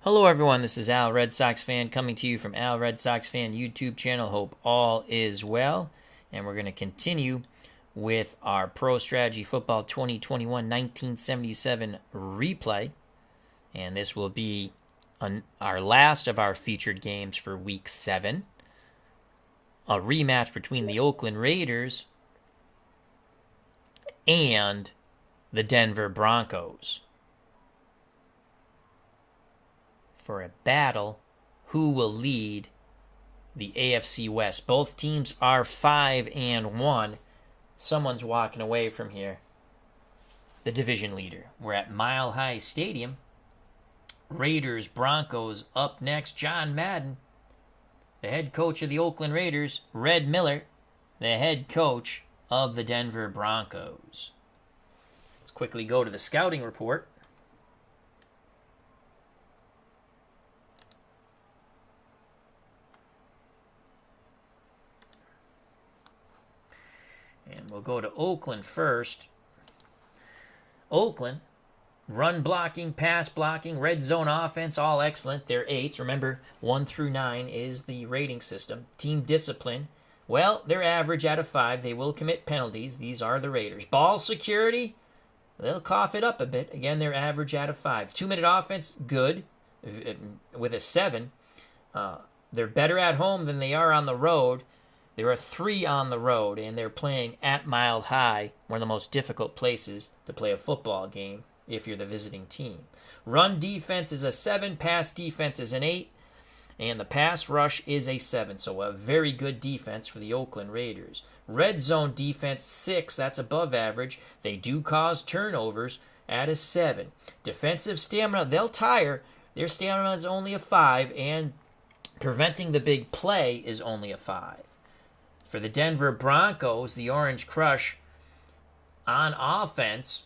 Hello everyone, this is Al Red Sox Fan coming to you from Al Red Sox Fan YouTube channel. Hope all is well. And we're going to continue with our Pro Strategy Football 2021-1977 replay. And this will be our last of our featured games for Week 7. A rematch between the Oakland Raiders and the Denver Broncos. For a battle, who will lead the AFC West? Both teams are 5-1. Someone's walking away from here. The division leader. We're at Mile High Stadium. Raiders, Broncos up next. John Madden, the head coach of the Oakland Raiders. Red Miller, the head coach of the Denver Broncos. Let's quickly go to the scouting report. And we'll go to Oakland first. Oakland, run blocking, pass blocking, red zone offense, all excellent. They're 8s. Remember, 1 through 9 is the rating system. Team discipline, well, they're average out of 5. They will commit penalties. These are the Raiders. Ball security, they'll cough it up a bit. Again, they're average out of 5. 2-minute offense, good, with a 7. They're better at home than they are on the road. There are 3 on the road, and they're playing at Mile High, one of the most difficult places to play a football game if you're the visiting team. Run defense is a 7, pass defense is an 8, and the pass rush is a 7. So a very good defense for the Oakland Raiders. Red zone defense, 6, that's above average. They do cause turnovers at a 7. Defensive stamina, they'll tire. Their stamina is only a 5, and preventing the big play is only a 5. For the Denver Broncos, the Orange Crush, on offense,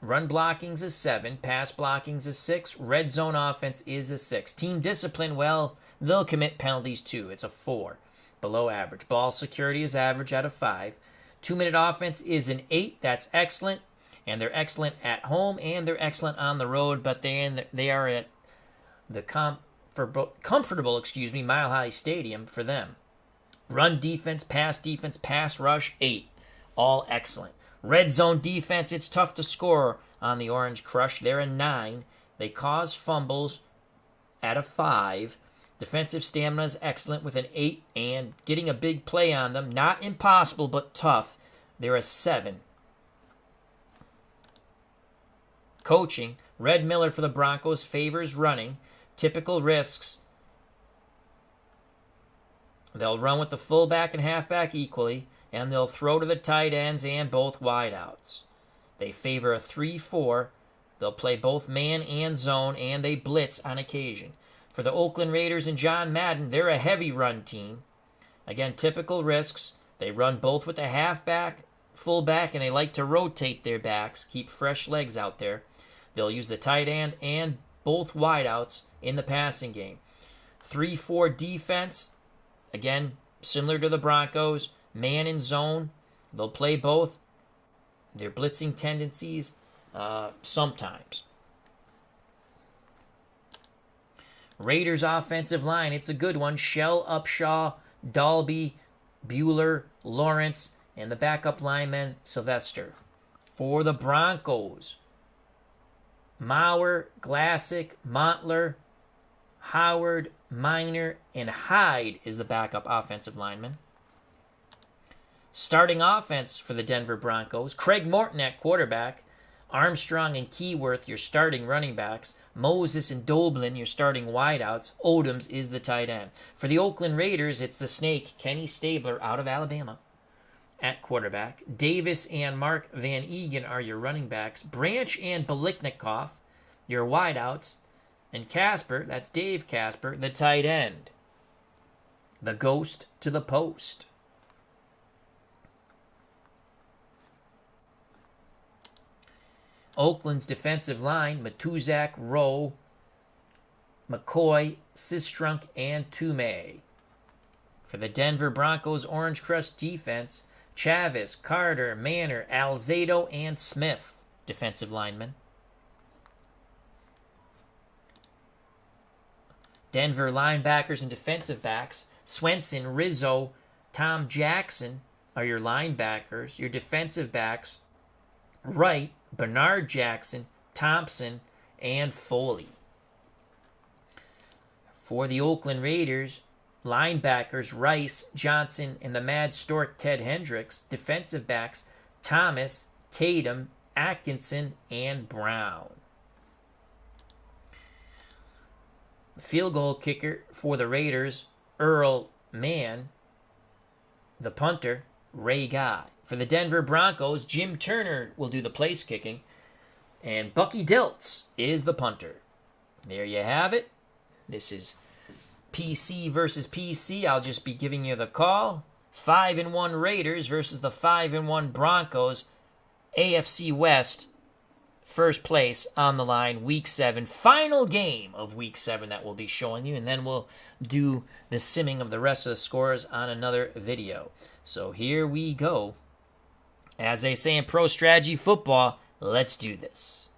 run blocking's a 7, pass blocking's a 6, red zone offense is a 6. Team discipline, well, they'll commit penalties too. It's a 4, below average. Ball security is average out of 5. 2-minute offense is an 8, that's excellent. And they're excellent at home and they're excellent on the road, but they are at the comfortable Mile High Stadium for them. Run defense, pass rush, 8. All excellent. Red zone defense, it's tough to score on the Orange Crush. They're a 9. They cause fumbles at a 5. Defensive stamina is excellent with an 8. And getting a big play on them, not impossible, but tough. They're a 7. Coaching, Red Miller for the Broncos favors running. Typical risks. They'll run with the fullback and halfback equally, and they'll throw to the tight ends and both wideouts. They favor a 3-4. They'll play both man and zone, and they blitz on occasion. For the Oakland Raiders and John Madden, they're a heavy run team. Again, typical risks. They run both with the halfback, fullback, and they like to rotate their backs, keep fresh legs out there. They'll use the tight end and both wideouts in the passing game. 3-4 defense. Again, similar to the Broncos, man and zone. They'll play both. Their blitzing tendencies, sometimes. Raiders offensive line, it's a good one. Shell, Upshaw, Dalby, Bueller, Lawrence, and the backup lineman, Sylvester. For the Broncos, Maurer, Glassick, Montler, Howard, Minor, and Hyde is the backup offensive lineman. Starting offense for the Denver Broncos, Craig Morton at quarterback, Armstrong and Keyworth, your starting running backs, Moses and Doblin, your starting wideouts, Odoms is the tight end. For the Oakland Raiders, it's the Snake, Kenny Stabler out of Alabama at quarterback. Davis and Mark Van Egan are your running backs. Branch and Biliknikoff, your wideouts. And Casper, that's Dave Casper, the tight end. The ghost to the post. Oakland's defensive line, Matuzak, Rowe, McCoy, Sistrunk, and Toomey. For the Denver Broncos Orange Crush defense, Chavis, Carter, Manor, Alzado, and Smith, defensive linemen. Denver linebackers and defensive backs. Swenson, Rizzo, Tom Jackson are your linebackers. Your defensive backs, Wright, Bernard Jackson, Thompson, and Foley. For the Oakland Raiders, linebackers Rice, Johnson, and the Mad Stork Ted Hendricks. Defensive backs Thomas, Tatum, Atkinson, and Brown. The field goal kicker for the Raiders, Earl Mann. The punter, Ray Guy. For the Denver Broncos, Jim Turner will do the place kicking, and Bucky Diltz is the punter. There you have it. This is PC versus PC. I'll just be giving you the call. 5-1 Raiders versus the 5-1 Broncos. AFC West, first place on the line, Week 7. Final game of Week 7 that we'll be showing you, and then we'll do the simming of the rest of the scores on another video. So here we go. As they say in pro strategy football, let's do this.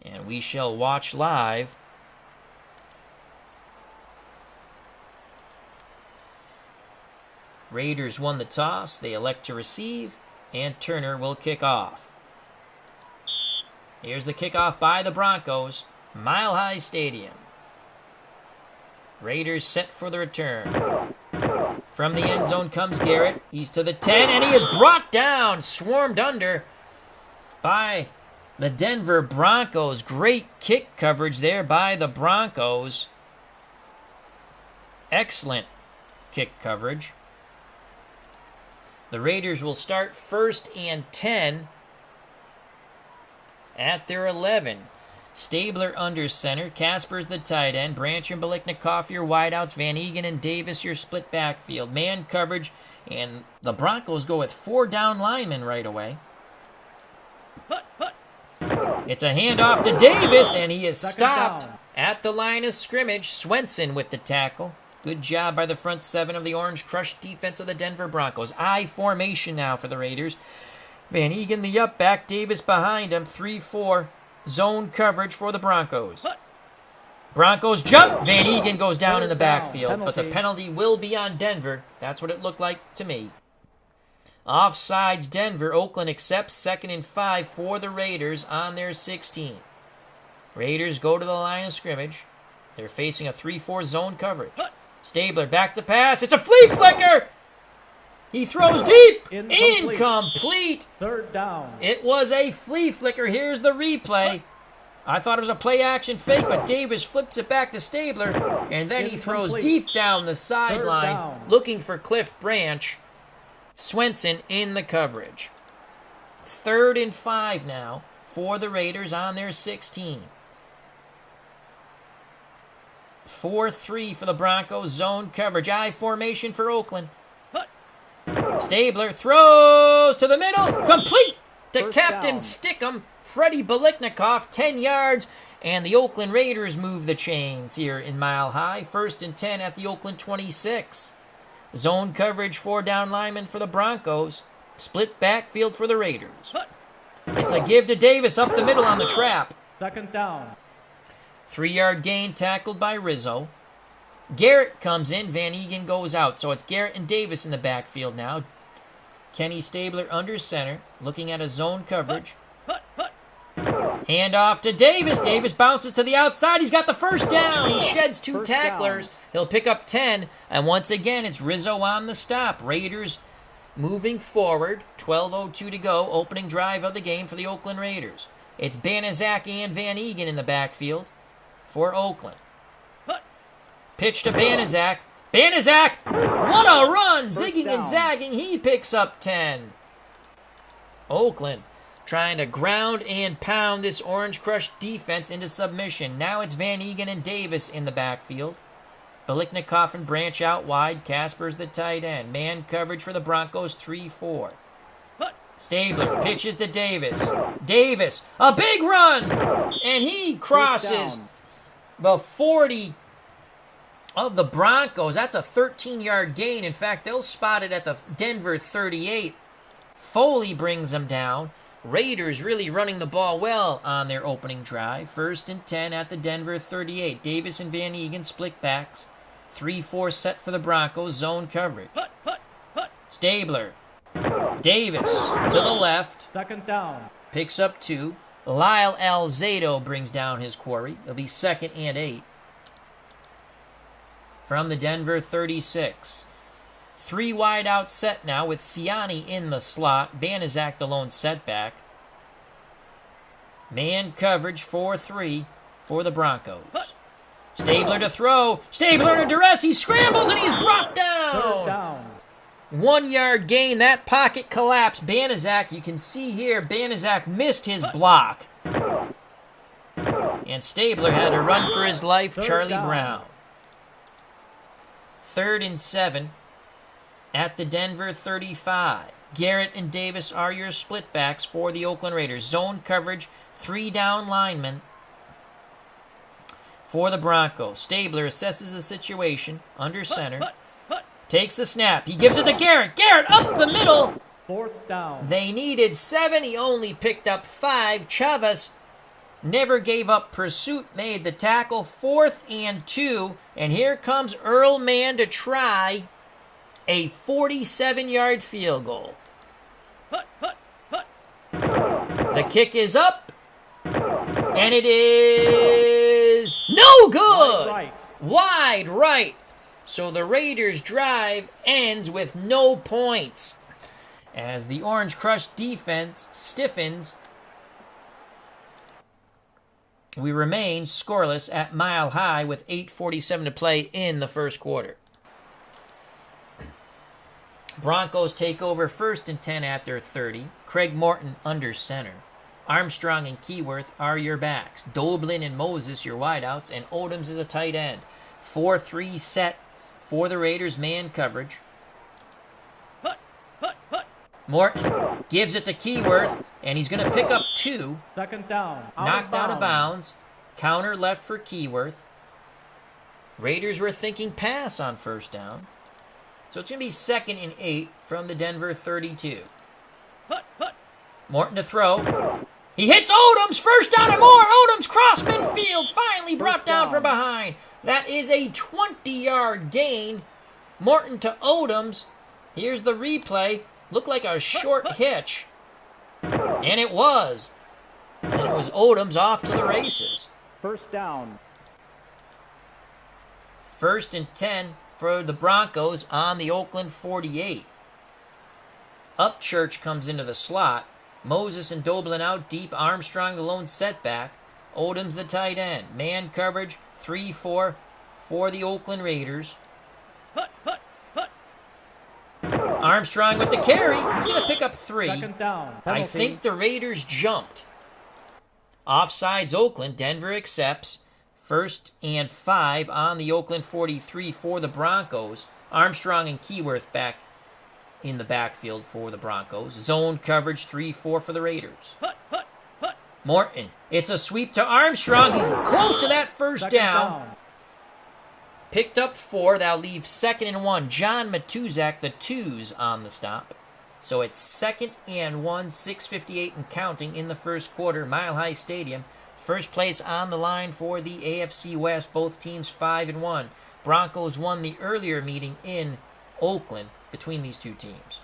And we shall watch live. Raiders won the toss. They elect to receive, and Turner will kick off. Here's the kickoff by the Broncos. Mile High Stadium. Raiders set for the return. From the end zone comes Garrett. He's to the 10, and he is brought down, swarmed under by the Denver Broncos. Great kick coverage there by the Broncos. Excellent kick coverage. The Raiders will start 1st and 10 at their 11. Stabler under center. Casper's the tight end. Branch and Biliknikoff your wideouts. Van Egan and Davis your split backfield. Man coverage. And the Broncos go with 4 down linemen right away. It's a handoff to Davis, and he is stopped at the line of scrimmage. Swenson with the tackle. Good job by the front 7 of the Orange Crush defense of the Denver Broncos. I formation now for the Raiders. Van Egan the up back. Davis behind him. 3-4. Zone coverage for the Broncos. Broncos jump. Van Egan goes down in the backfield, but the penalty will be on Denver. That's what it looked like to me. Offsides Denver. Oakland accepts 2nd and 5 for the Raiders on their 16. Raiders go to the line of scrimmage. They're facing a 3-4 zone coverage. Stabler back to pass. It's a flea flicker. He throws deep. Incomplete. 3rd down. It was a flea flicker. Here's the replay. I thought it was a play action fake, but Davis flips it back to Stabler, and then he throws deep down the sideline looking for Cliff Branch. Swenson in the coverage. 3rd and 5 now for the Raiders on their 16. 4-3 for the Broncos. Zone coverage. I formation for Oakland. Stabler throws to the middle. Complete to Captain Stickum. Freddie Biliknikoff, 10 yards. And the Oakland Raiders move the chains here in Mile High. 1st and 10 at the Oakland 26. Zone coverage, 4 down linemen for the Broncos. Split backfield for the Raiders. It's a give to Davis up the middle on the trap. 2nd down. 3-yard gain tackled by Rizzo. Garrett comes in. Van Egan goes out. So it's Garrett and Davis in the backfield now. Kenny Stabler under center, looking at a zone coverage. Handoff to Davis. Davis bounces to the outside. He's got the 1st down. He sheds 2 tacklers. He'll pick up 10. And once again, it's Rizzo on the stop. Raiders moving forward. 12:02 to go. Opening drive of the game for the Oakland Raiders. It's Banaszak and Van Egan in the backfield for Oakland. Pitch to Banaszak. Banaszak! What a run! Zigging and zagging. He picks up 10. Oakland trying to ground and pound this Orange Crush defense into submission. Now it's Van Egan and Davis in the backfield. Biliknikoff and Branch out wide. Casper's the tight end. Man coverage for the Broncos, 3-4. Stabler pitches to Davis. Davis, a big run! And he crosses the 40 of the Broncos. That's a 13-yard gain. In fact, they'll spot it at the Denver 38. Foley brings him down. Raiders really running the ball well on their opening drive. 1st and 10 at the Denver 38. Davis and Van Egan split backs. 3-4 set for the Broncos. Zone coverage. Stabler. Davis to the left. 2nd down. Picks up 2. Lyle Alzado brings down his quarry. It'll be 2nd and 8. From the Denver 36. 3 wide out set now with Siani in the slot. Banaszak the lone setback. Man coverage 4-3 for the Broncos. Stabler to throw. Stabler under duress. He scrambles and he's brought down. 3rd down. 1 yard gain. That pocket collapsed. Banaszak, you can see here, Banaszak missed his block. And Stabler had to run for his life. Charlie Brown. 3rd and 7 at the Denver 35. Garrett and Davis are your split backs for the Oakland Raiders. Zone coverage, 3 down linemen for the Broncos. Stabler assesses the situation under center. Takes the snap. He gives it to Garrett. Garrett up the middle. 4th down. They needed 7. He only picked up 5. Chavez never gave up pursuit. Made the tackle. 4th and 2. And here comes Earl Mann to try a 47-yard field goal. The kick is up. And it is no good. Wide right. So the Raiders' drive ends with no points. As the Orange Crush defense stiffens, we remain scoreless at Mile High with 8:47 to play in the first quarter. Broncos take over 1st and 10 at their 30. Craig Morton under center. Armstrong and Keyworth are your backs. Doblin and Moses your wideouts, and Odoms is a tight end. 4-3 set for the Raiders man coverage. Morton gives it to Keyworth, and he's going to pick up 2. 2nd down. Knocked out of bounds. Counter left for Keyworth. Raiders were thinking pass on 1st down. So it's going to be 2nd and 8 from the Denver 32. Morton to throw. He hits Odoms. 1st down and more. Odoms cross midfield. Finally brought down from behind. That is a 20-yard gain. Morton to Odoms. Here's the replay. Looked like a short hitch. And it was. And it was Odoms off to the races. 1st down. 1st and 10 for the Broncos on the Oakland 48. Upchurch comes into the slot. Moses and Doblin out deep. Armstrong the lone setback. Odoms the tight end. Man coverage 3-4 for the Oakland Raiders. Armstrong with the carry. He's going to pick up 3. 2nd down. I think the Raiders jumped. Offsides Oakland. Denver accepts. 1st and 5 on the Oakland 43 for the Broncos. Armstrong and Keyworth back in the backfield for the Broncos. Zone coverage 3-4 for the Raiders. Morton. It's a sweep to Armstrong. He's close to that 1st down. Picked up 4. That'll leave 2nd and 1. John Matuzak, the 2s on the stop. So it's 2nd and 1, 6:58 and counting in the first quarter. Mile High Stadium. First place on the line for the AFC West. Both teams 5-1. Broncos won the earlier meeting in Oakland between these two teams.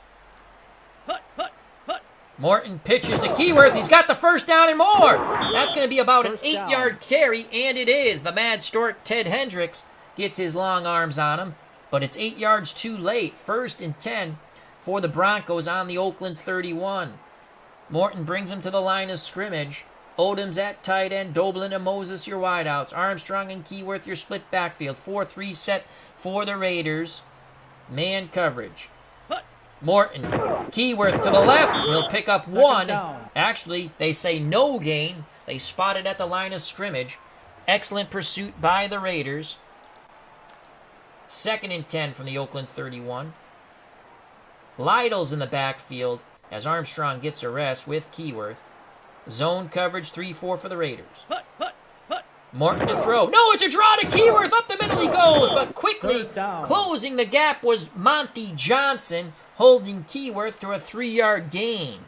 Morton pitches to Keyworth. He's got the 1st down and more. That's going to be about an 8-yard carry, and it is. The Mad Stork, Ted Hendricks, gets his long arms on him, but it's 8 yards too late. 1st and 10 for the Broncos on the Oakland 31. Morton brings him to the line of scrimmage. Odoms at tight end. Doblin and Moses your wideouts. Armstrong and Keyworth your split backfield. 4-3 set for the Raiders. Man coverage. Morton. Keyworth to the left. He'll pick up 1. Actually, they say no gain. They spot it at the line of scrimmage. Excellent pursuit by the Raiders. 2nd and 10 from the Oakland 31. Lytle's in the backfield as Armstrong gets a rest with Keyworth. Zone coverage 3-4 for the Raiders. Morton to throw. No, it's a draw to Keyworth. Up the middle he goes, but quickly closing the gap was Monty Johnson, holding Keyworth to a 3-yard gain.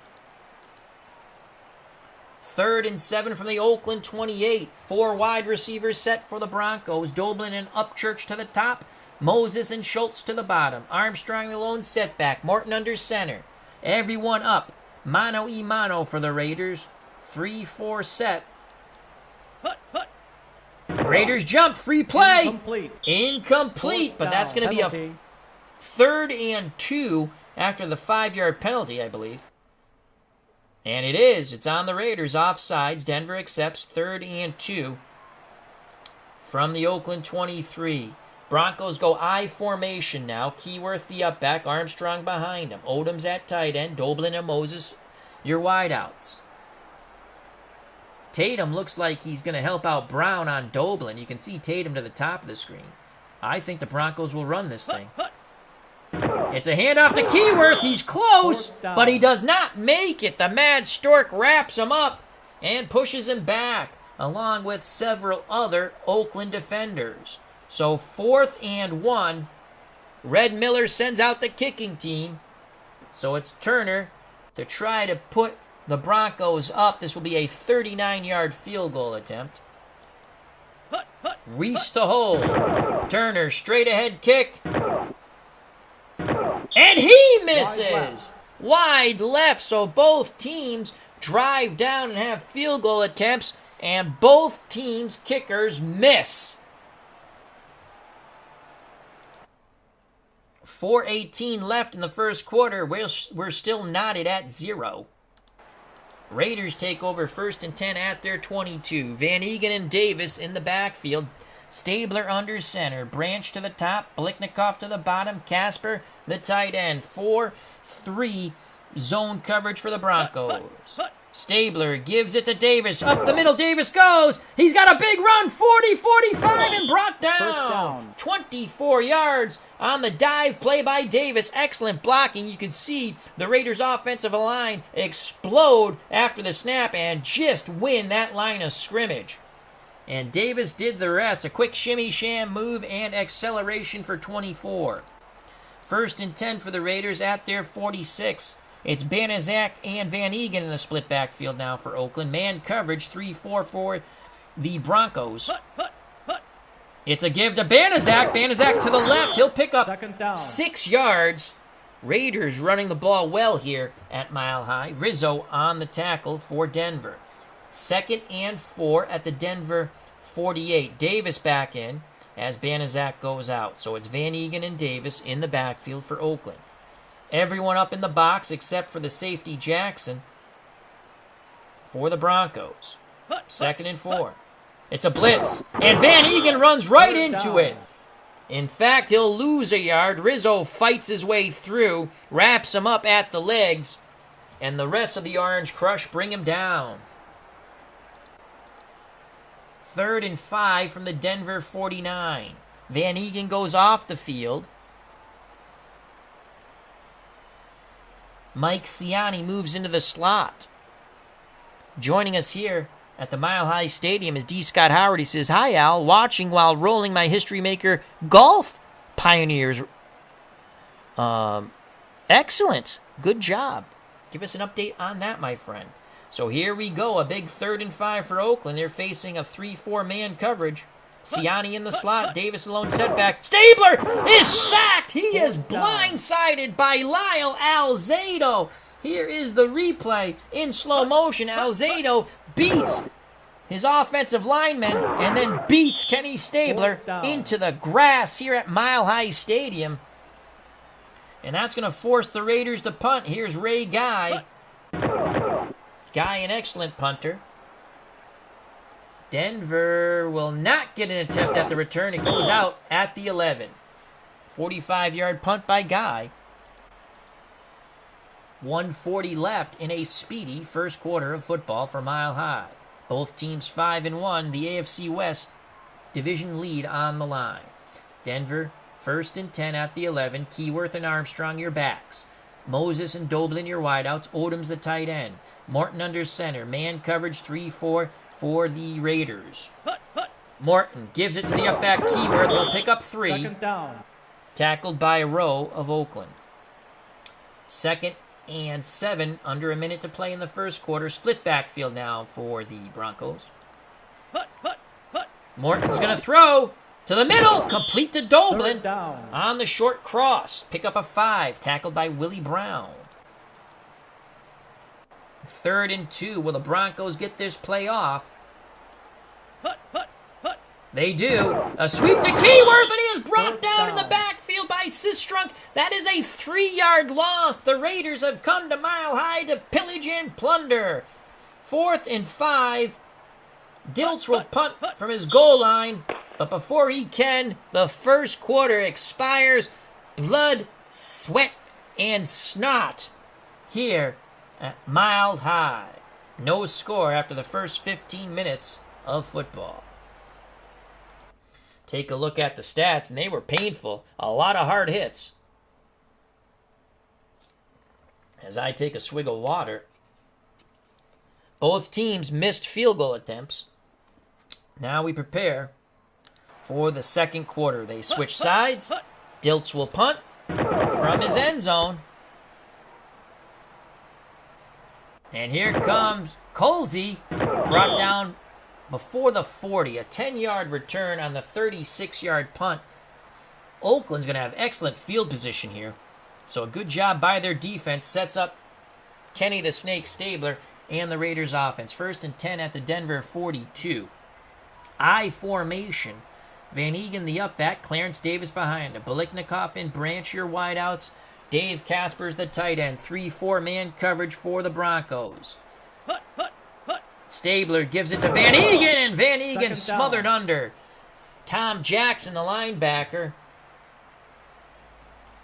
3rd and 7 from the Oakland 28. 4 wide receivers set for the Broncos. Doblin and Upchurch to the top. Moses and Schultz to the bottom. Armstrong the lone setback. Morton under center. Everyone up. Mano for the Raiders. 3-4 set. Raiders jump. Free play. Incomplete. But that's going to be a 3rd and 2 after the 5-yard penalty, I believe. And it is. It's on the Raiders. Offsides. Denver accepts 3rd and 2 from the Oakland 23. Broncos go I formation now. Keyworth the up back. Armstrong behind him. Odom's at tight end. Doblin and Moses, your wideouts. Tatum looks like he's going to help out Brown on Doblin. You can see Tatum to the top of the screen. I think the Broncos will run this thing. It's a handoff to Keyworth. He's close, but he does not make it. The Mad Stork wraps him up and pushes him back, along with several other Oakland defenders. So 4th and 1. Red Miller sends out the kicking team. So it's Turner to try to put the Broncos up. This will be a 39-yard field goal attempt. Reese to hold. Turner straight ahead kick. And he misses! Wide left, so both teams drive down and have field goal attempts, and both teams' kickers miss. 4:18 left in the first quarter. We're still knotted at 0. Raiders take over 1st and 10 at their 22. Van Egan and Davis in the backfield. Stabler under center. Branch to the top. Blicknikoff to the bottom. Casper, the tight end. 4-3 zone coverage for the Broncos. Stabler gives it to Davis. Up the middle, Davis goes. He's got a big run. 40-45 and brought down. 24 yards on the dive play by Davis. Excellent blocking. You can see the Raiders' offensive line explode after the snap and just win that line of scrimmage. And Davis did the rest. A quick shimmy sham move and acceleration for 24. 1st and 10 for the Raiders at their 46. It's Banaszak and Van Egan in the split backfield now for Oakland. Man coverage 3-4 for the Broncos. It's a give to Banaszak. Banaszak to the left. He'll pick up 6 yards. Raiders running the ball well here at Mile High. Rizzo on the tackle for Denver. 2nd and 4 at the Denver 48. Davis back in as Banaszak goes out. So it's Van Egan and Davis in the backfield for Oakland. Everyone up in the box except for the safety Jackson for the Broncos. 2nd and 4. It's a blitz, and Van Egan runs right into it. In fact, he'll lose a yard. Rizzo fights his way through, wraps him up at the legs, and the rest of the Orange Crush bring him down. 3rd and 5 from the Denver 49. Van Egan goes off the field. Mike Ciani moves into the slot. Joining us here at the Mile High Stadium is D. Scott Howard. He says, "Hi, Al. Watching while rolling my History Maker golf Pioneers. Excellent. Good job. Give us an update on that, my friend." So here we go. A big 3rd and 5 for Oakland. They're facing a 3-4 man coverage. Ciani in the slot. Davis alone setback. Stabler is sacked. He is blindsided by Lyle Alzado. Here is the replay in slow motion. Alzado beats his offensive lineman and then beats Kenny Stabler into the grass here at Mile High Stadium. And that's going to force the Raiders to punt. Here's Ray Guy. Guy, an excellent punter. Denver will not get an attempt at the return. It goes out at the 11. 45-yard punt by Guy. 1:40 left in a speedy first quarter of football for Mile High. Both teams 5-1. The AFC West division lead on the line. Denver 1st and 10 at the 11. Keyworth and Armstrong your backs. Moses and Doblin your wideouts. Odom's the tight end. Morton under center. Man coverage 3-4 for the Raiders. Morton gives it to the up back Keyworth. He'll pick up 3. Second down. Tackled by Rowe of Oakland. 2nd and 7, under a minute to play in the first quarter. Split backfield now for the Broncos. Morton's going to throw to the middle, complete to Doblin on the short cross. Pick up a 5, tackled by Willie Brown. 3rd and 2. Will the Broncos get this play off? They do. A sweep to Keyworth, and he is brought down in the backfield by Sistrunk. That is a 3-yard loss. The Raiders have come to Mile High to pillage and plunder. 4th and 5. Dilts will punt from his goal line, but before he can, the first quarter expires. Blood, sweat, and snot here at Mile High. No score after the first 15 minutes of football. Take a look at the stats, and they were painful. A lot of hard hits. As I take a swig of water, both teams missed field goal attempts. Now we prepare for the second quarter. They switch sides. Dilts will punt from his end zone. And here comes Colsey, brought down before the 40. A 10-yard return on the 36-yard punt. Oakland's going to have excellent field position here. So a good job by their defense sets up Kenny the Snake Stabler and the Raiders offense. 1st and 10 at the Denver 42. I formation. Van Egan the up back, Clarence Davis behind him. Biliknikoff and Branch your wideouts. Dave Casper's the tight end. 3-4 man coverage for the Broncos. Stabler gives it to Van Egan, and Van Egan smothered under. Tom Jackson, the linebacker,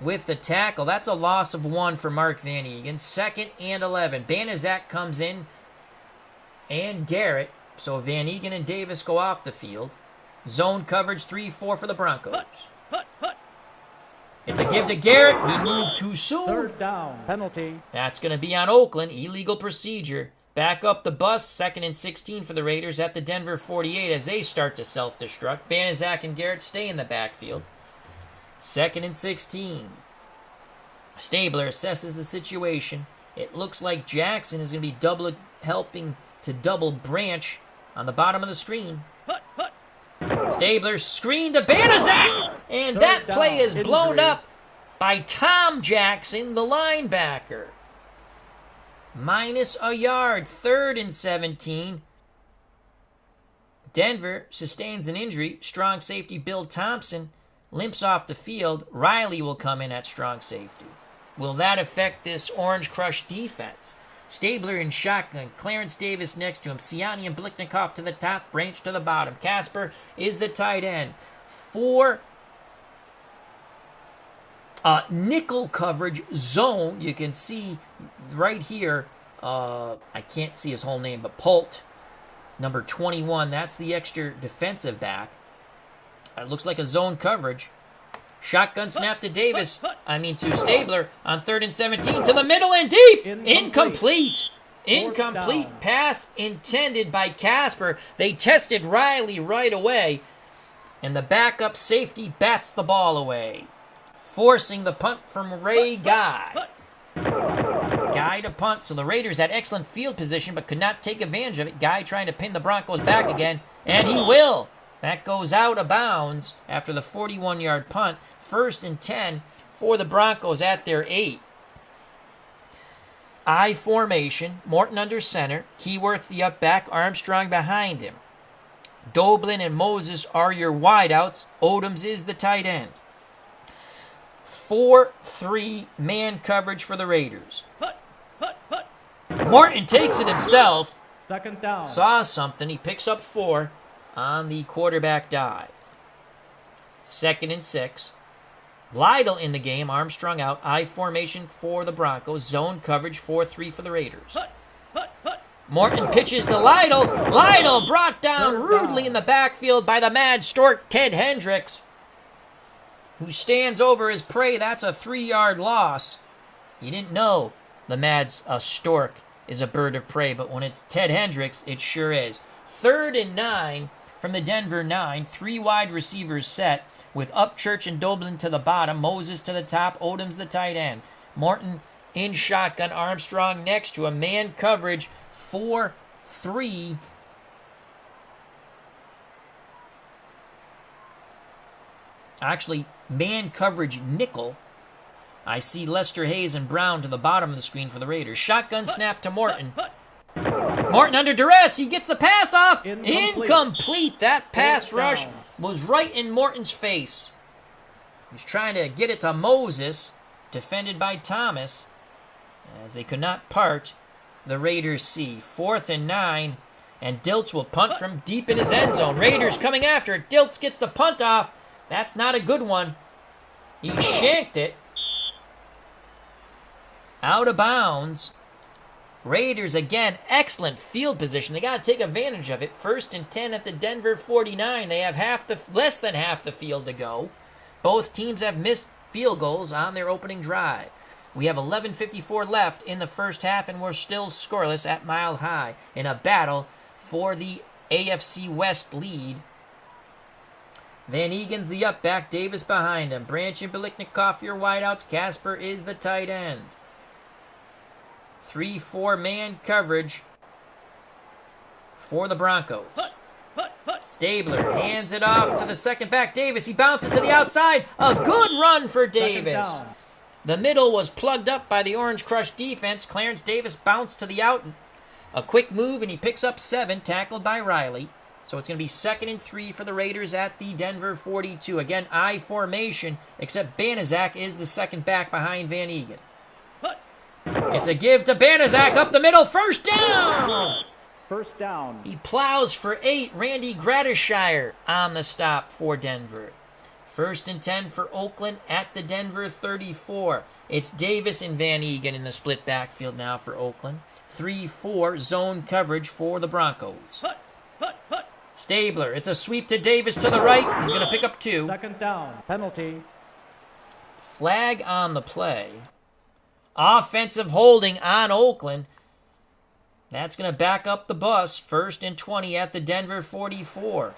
with the tackle. That's a loss of 1 for Mark Van Egan. 2nd and 11. Banaszak comes in, and Garrett. So Van Egan and Davis go off the field. Zone coverage 3-4 for the Broncos. It's a give to Garrett. He moved too soon. 3rd down. Penalty. That's going to be on Oakland. Illegal procedure. Back up the bus. 2nd and 16 for the Raiders at the Denver 48 as they start to self-destruct. Banaszak and Garrett stay in the backfield. 2nd and 16. Stabler assesses the situation. It looks like Jackson is going to be helping to double Branch on the bottom of the screen. Stabler screen to Banaszak, and that play is blown up by Tom Jackson, the linebacker. Minus a yard. 3rd and 17. Denver sustains an injury. Strong safety Bill Thompson limps off the field. Riley will come in at strong safety. Will that affect this Orange Crush defense? Stabler in shotgun. Clarence Davis next to him. Siani and Biliknikoff to the top. Branch to the bottom. Casper is the tight end. 4 nickel coverage zone. You can see right here, I can't see his whole name, but Pult, number 21. That's the extra defensive back. It looks like a zone coverage. Shotgun snap to Stabler on 3rd and 17 to the middle and deep. Incomplete. Incomplete pass intended by Casper. They tested Riley right away, and the backup safety bats the ball away, forcing the punt from Ray Guy. Guy to punt, so the Raiders had excellent field position but could not take advantage of it. Guy trying to pin the Broncos back again, and he will. That goes out of bounds after the 41-yard punt. 1st and 10 for the Broncos at their 8. I formation. Morton under center. Keyworth the up back. Armstrong behind him. Doblin and Moses are your wideouts. Odoms is the tight end. 4-3 man coverage for the Raiders. Morton takes it himself. 2nd down. Saw something. He picks up 4 on the quarterback dive. 2nd and 6. Lytle in the game. Armstrong out. I formation for the Broncos. Zone coverage 4-3 for the Raiders. Morton pitches to Lytle. Lytle brought down rudely in the backfield by the mad stork Ted Hendricks, who stands over his prey. That's a 3-yard loss. You didn't know the mad stork is a bird of prey, but when it's Ted Hendricks, it sure is. 3rd and 9 from the Denver 9. 3 wide receivers set with Upchurch and Doblin to the bottom. Moses to the top. Odoms the tight end. Morton in shotgun. Armstrong next to a man coverage 4-3. Actually, man coverage nickel. I see Lester Hayes and Brown to the bottom of the screen for the Raiders. Shotgun snap to Morton. Morton under duress. He gets the pass off. Incomplete. That pass rush was right in Morton's face. He's trying to get it to Moses, defended by Thomas. As they could not part, the Raiders see. 4th and 9, and Diltz will punt from deep in his end zone. Raiders coming after it. Diltz gets the punt off. That's not a good one. He shanked it. Out of bounds. Raiders, again, excellent field position. They got to take advantage of it. 1st and 10 at the Denver 49. They have less than half the field to go. Both teams have missed field goals on their opening drive. We have 11:54 left in the first half, and we're still scoreless at Mile High in a battle for the AFC West lead. Van Egan's the up back, Davis behind him. Branch and Biliknikoff, your wideouts. Casper is the tight end. 3-4 man coverage for the Broncos. Stabler hands it off to the second back. Davis, he bounces to the outside. A good run for Davis. The middle was plugged up by the Orange Crush defense. Clarence Davis bounced to the out. A quick move, and he picks up 7, tackled by Riley. So it's going to be 2nd and 3 for the Raiders at the Denver 42. Again, I formation, except Banaszak is the second back behind Van Egan. It's a give to Banaszak up the middle. First down! First down. He plows for 8. Randy Gradishire on the stop for Denver. 1st and 10 for Oakland at the Denver 34. It's Davis and Van Egan in the split backfield now for Oakland. 3-4 zone coverage for the Broncos. Stabler, it's a sweep to Davis to the right. He's going to pick up 2. 2nd down. Penalty. Flag on the play. Offensive holding on Oakland. That's going to back up the bus. 1st and 20 at the Denver 44.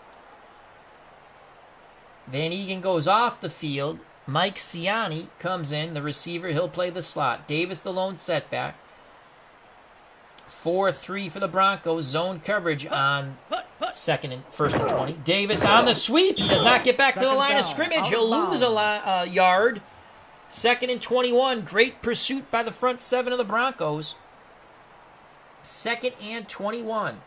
Van Egan goes off the field. Mike Ciani comes in, the receiver. He'll play the slot. Davis the lone setback. 4-3 for the Broncos. Zone coverage on 1st and 20. Davis on the sweep. He does not get back to the line of scrimmage. He'll lose a yard. 2nd and 21. Great pursuit by the front 7 of the Broncos. 2nd and 21.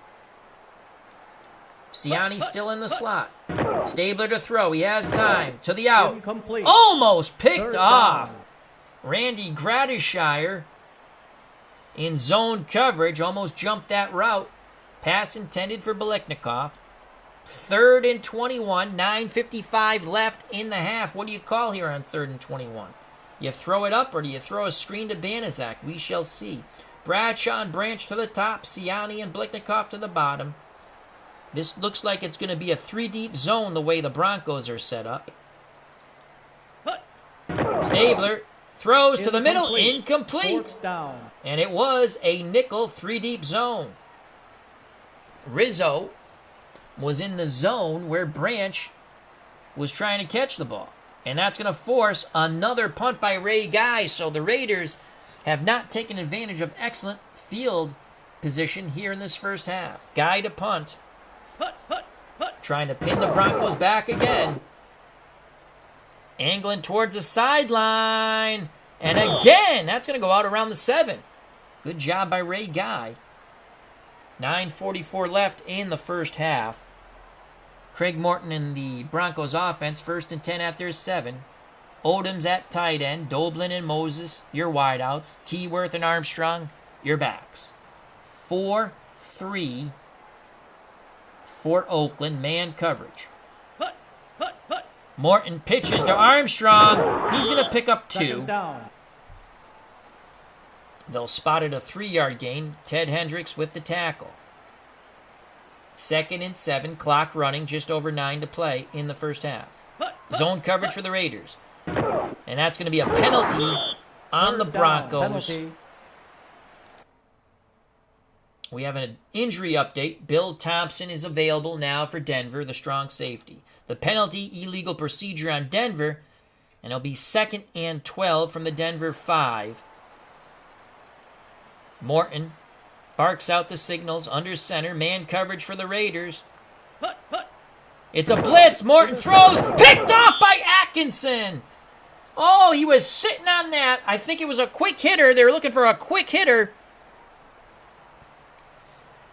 Ciani still in the slot. Stabler to throw. He has time. To the out. Incomplete. Almost picked 3rd off. down. Randy Gradishire in zone coverage. Almost jumped that route. Pass intended for Biliknikoff. 3rd and 21. 9:55 left in the half. What do you call here on 3rd and 21? You throw it up or do you throw a screen to Banaszak? We shall see. Bradshaw and Branch to the top. Ciani and Biliknikoff to the bottom. This looks like it's going to be a 3-deep zone the way the Broncos are set up. Stabler throws to the middle. Incomplete. 4th down. And it was a nickel 3-deep zone. Rizzo was in the zone where Branch was trying to catch the ball. And that's going to force another punt by Ray Guy. So the Raiders have not taken advantage of excellent field position here in this first half. Guy to punt. Trying to pin the Broncos back again. Angling towards the sideline. And again, that's going to go out around the 7. Good job by Ray Guy. 9:44 left in the first half. Craig Morton in the Broncos offense. 1st and 10 at their 7. Odom's at tight end. Doblin and Moses, your wideouts. Keyworth and Armstrong, your backs. 4-3 for Oakland, man coverage. Morton pitches to Armstrong. He's going to pick up 2. 2nd down. They'll spot it a 3-yard gain. Ted Hendricks with the tackle. 2nd and 7, clock running, just over 9 to play in the first half. Zone coverage for the Raiders. And that's going to be a penalty on the Broncos. Penalty. We have an injury update. Bill Thompson is available now for Denver, the strong safety. The penalty, illegal procedure on Denver, and it'll be 2nd and 12 from the Denver 5. Morton barks out the signals under center. Man coverage for the Raiders. It's a blitz. Morton throws. Picked off by Atkinson. Oh, he was sitting on that. I think it was a quick hitter. They were looking for a quick hitter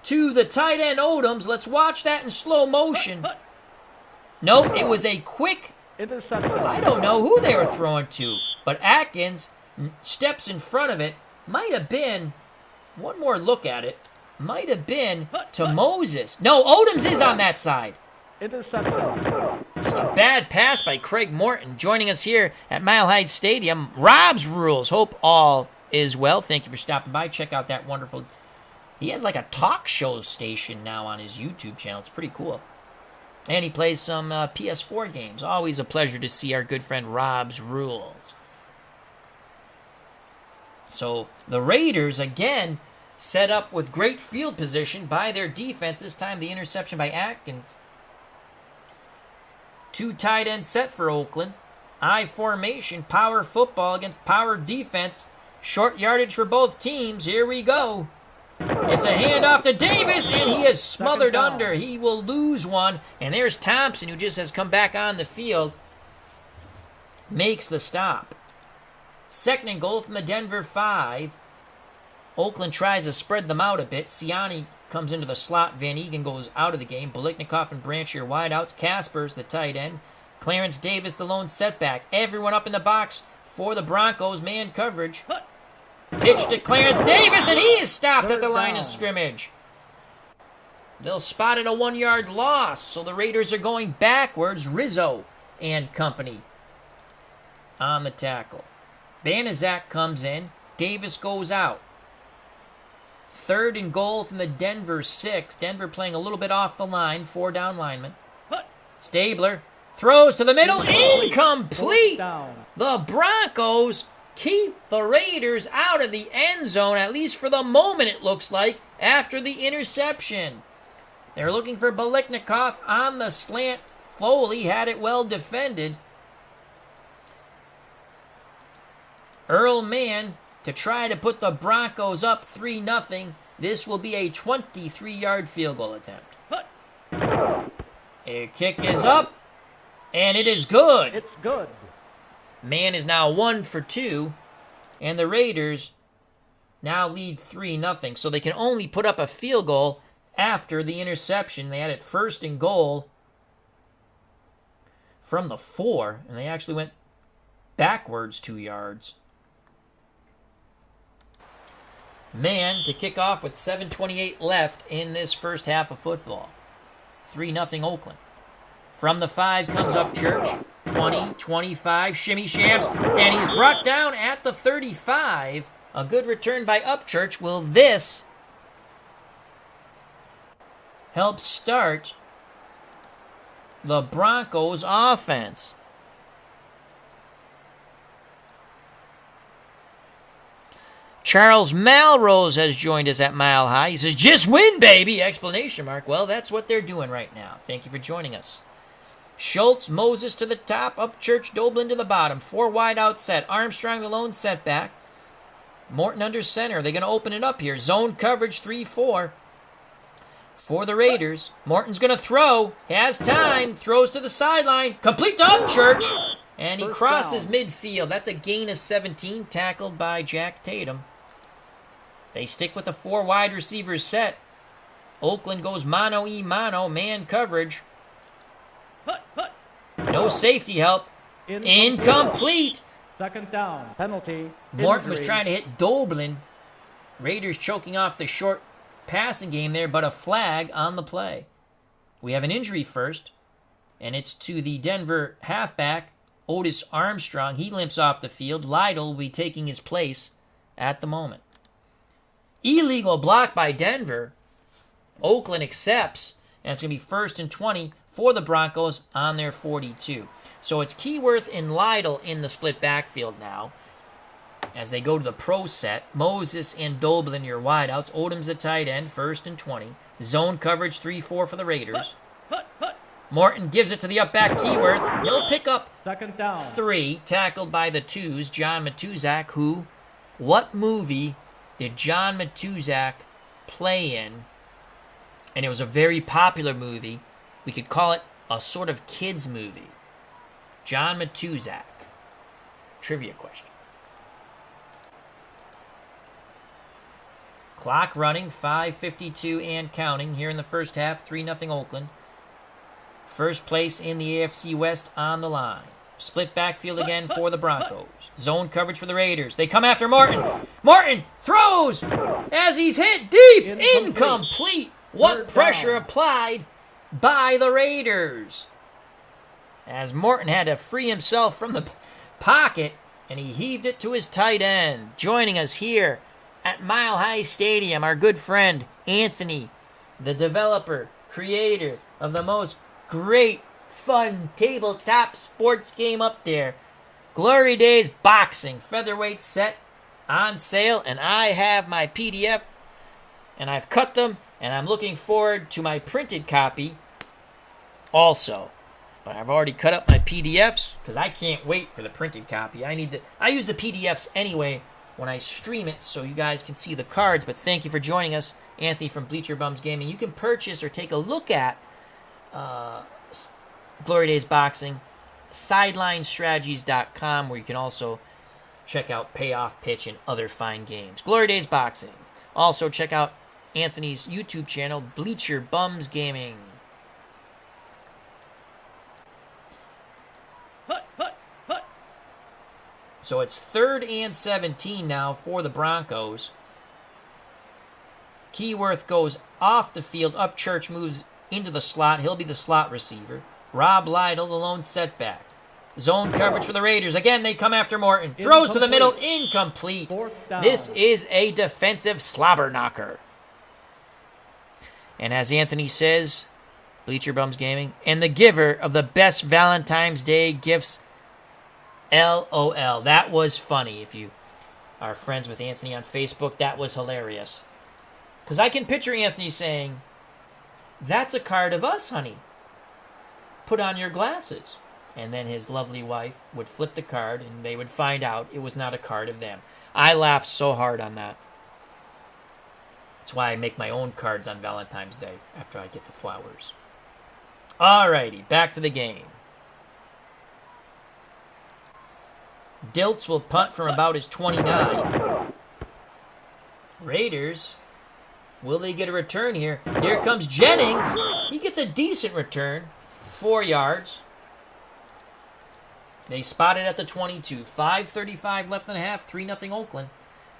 to the tight end Odoms. Let's watch that in slow motion. Nope, it was a quick. I don't know who they were throwing to, but Atkins steps in front of it. Might have been, one more look at it, might have been to Moses. No, Odoms is on that side. Just a bad pass by Craig Morton. Joining us here at Mile High Stadium, Rob's Rules. Hope all is well. Thank you for stopping by. Check out that wonderful... He has like a talk show station now on his YouTube channel. It's pretty cool. And he plays some PS4 games. Always a pleasure to see our good friend Rob's Rules. So the Raiders, again, set up with great field position by their defense. This time the interception by Atkins. 2 tight end set for Oakland. I formation, power football against power defense. Short yardage for both teams. Here we go. It's a handoff to Davis, and he is smothered under. He will lose one. And there's Thompson, who just has come back on the field. Makes the stop. 2nd and goal from the Denver 5. Oakland tries to spread them out a bit. Siani comes into the slot. Van Egan goes out of the game. Biliknikoff and Branch are wideouts. Casper's the tight end. Clarence Davis, the lone setback. Everyone up in the box for the Broncos. Man coverage. Pitch to Clarence Davis, and he is stopped at the line of scrimmage. They'll spot it a 1-yard loss, so the Raiders are going backwards. Rizzo and company on the tackle. Banaszak comes in. Davis goes out. 3rd and goal from the Denver 6. Denver playing a little bit off the line. 4 down linemen. Stabler throws to the middle. Incomplete. The Broncos keep the Raiders out of the end zone, at least for the moment it looks like, after the interception. They're looking for Biliknikoff on the slant. Foley had it well defended. Earl Mann to try to put the Broncos up 3-0. This will be a 23-yard field goal attempt. A kick is up, and it is good. It's good. Mann is now 1 for 2, and the Raiders now lead 3-0. So they can only put up a field goal after the interception. They had it 1st and goal from the 4, and they actually went backwards 2 yards. Mann to kick off with 7:28 left in this first half of football. 3-0 Oakland. From the 5 comes Upchurch. 20, 25, shimmy shams, and he's brought down at the 35. A good return by Upchurch. Will this help start the Broncos offense? Charles Malrose has joined us at Mile High. He says, just win, baby! Exclamation mark. Well, that's what they're doing right now. Thank you for joining us. Schultz, Moses to the top, Upchurch, Doblin to the bottom. 4 wide out set. Armstrong the lone setback. Morton under center. They're going to open it up here. Zone coverage 3-4 for the Raiders. Morton's going to throw. Has time. Throws to the sideline. Complete to Upchurch. And he crosses midfield. That's a gain of 17, tackled by Jack Tatum. They stick with the 4 wide receivers set. Oakland goes mano-y-mano, man coverage. No safety help. Incomplete. 2nd down. Penalty. Morton was trying to hit Doblin. Raiders choking off the short passing game there, but a flag on the play. We have an injury first, and it's to the Denver halfback, Otis Armstrong. He limps off the field. Lytle will be taking his place at the moment. Illegal block by Denver. Oakland accepts, and it's going to be 1st and 20 for the Broncos on their 42. So it's Keyworth and Lytle in the split backfield now as they go to the pro set. Moses and Doblin, your wideouts. Odom's the tight end, 1st and 20. Zone coverage 3-4 for the Raiders. Morton gives it to the up back Keyworth. He'll pick up 2nd down. 3, tackled by the 2s, John Matuzak, who, what movie did John Matuzak play in? And it was a very popular movie. We could call it a sort of kids movie. John Matuzak. Trivia question. Clock running, 5:52 and counting here in the first half, 3-0 Oakland. First place in the AFC West on the line. Split backfield again for the Broncos. Zone coverage for the Raiders. They come after Martin. Martin throws as he's hit deep. Incomplete. What pressure applied by the Raiders? As Morton had to free himself from the pocket, and he heaved it to his tight end. Joining us here at Mile High Stadium, our good friend Anthony, the developer, creator of the most great, fun tabletop sports game up there. Glory Days Boxing, featherweight set on sale, and I have my PDF, and I've cut them, and I'm looking forward to my printed copy also. But I've already cut up my PDFs because I can't wait for the printed copy. I use the PDFs anyway when I stream it so you guys can see the cards. But thank you for joining us, Anthony from Bleacher Bums Gaming. You can purchase or take a look at Glory Days Boxing, sidelinestrategies.com, where you can also check out Payoff Pitch and other fine games. Glory Days Boxing. Also check out Anthony's YouTube channel, Bleacher Bums Gaming. So it's 3rd and 17 now for the Broncos. Keyworth goes off the field. Upchurch moves into the slot. He'll be the slot receiver. Rob Lytle, the lone setback. Zone coverage for the Raiders. Again, they come after Morton. Throws to the middle. Incomplete. This is a defensive slobber knocker. And as Anthony says, Bleacher Bums Gaming, and the giver of the best Valentine's Day gifts, LOL. That was funny. If you are friends with Anthony on Facebook, that was hilarious. Because I can picture Anthony saying, "That's a card of us, honey. Put on your glasses." And then his lovely wife would flip the card and they would find out it was not a card of them. I laughed so hard on that. That's why I make my own cards on Valentine's Day after I get the flowers. Alrighty, back to the game. Dilts will punt from about his 29. Raiders, will they get a return here? Here comes Jennings. He gets a decent return. 4 yards. They spot it at the 22. 5:35 left in the half. 3-0 Oakland.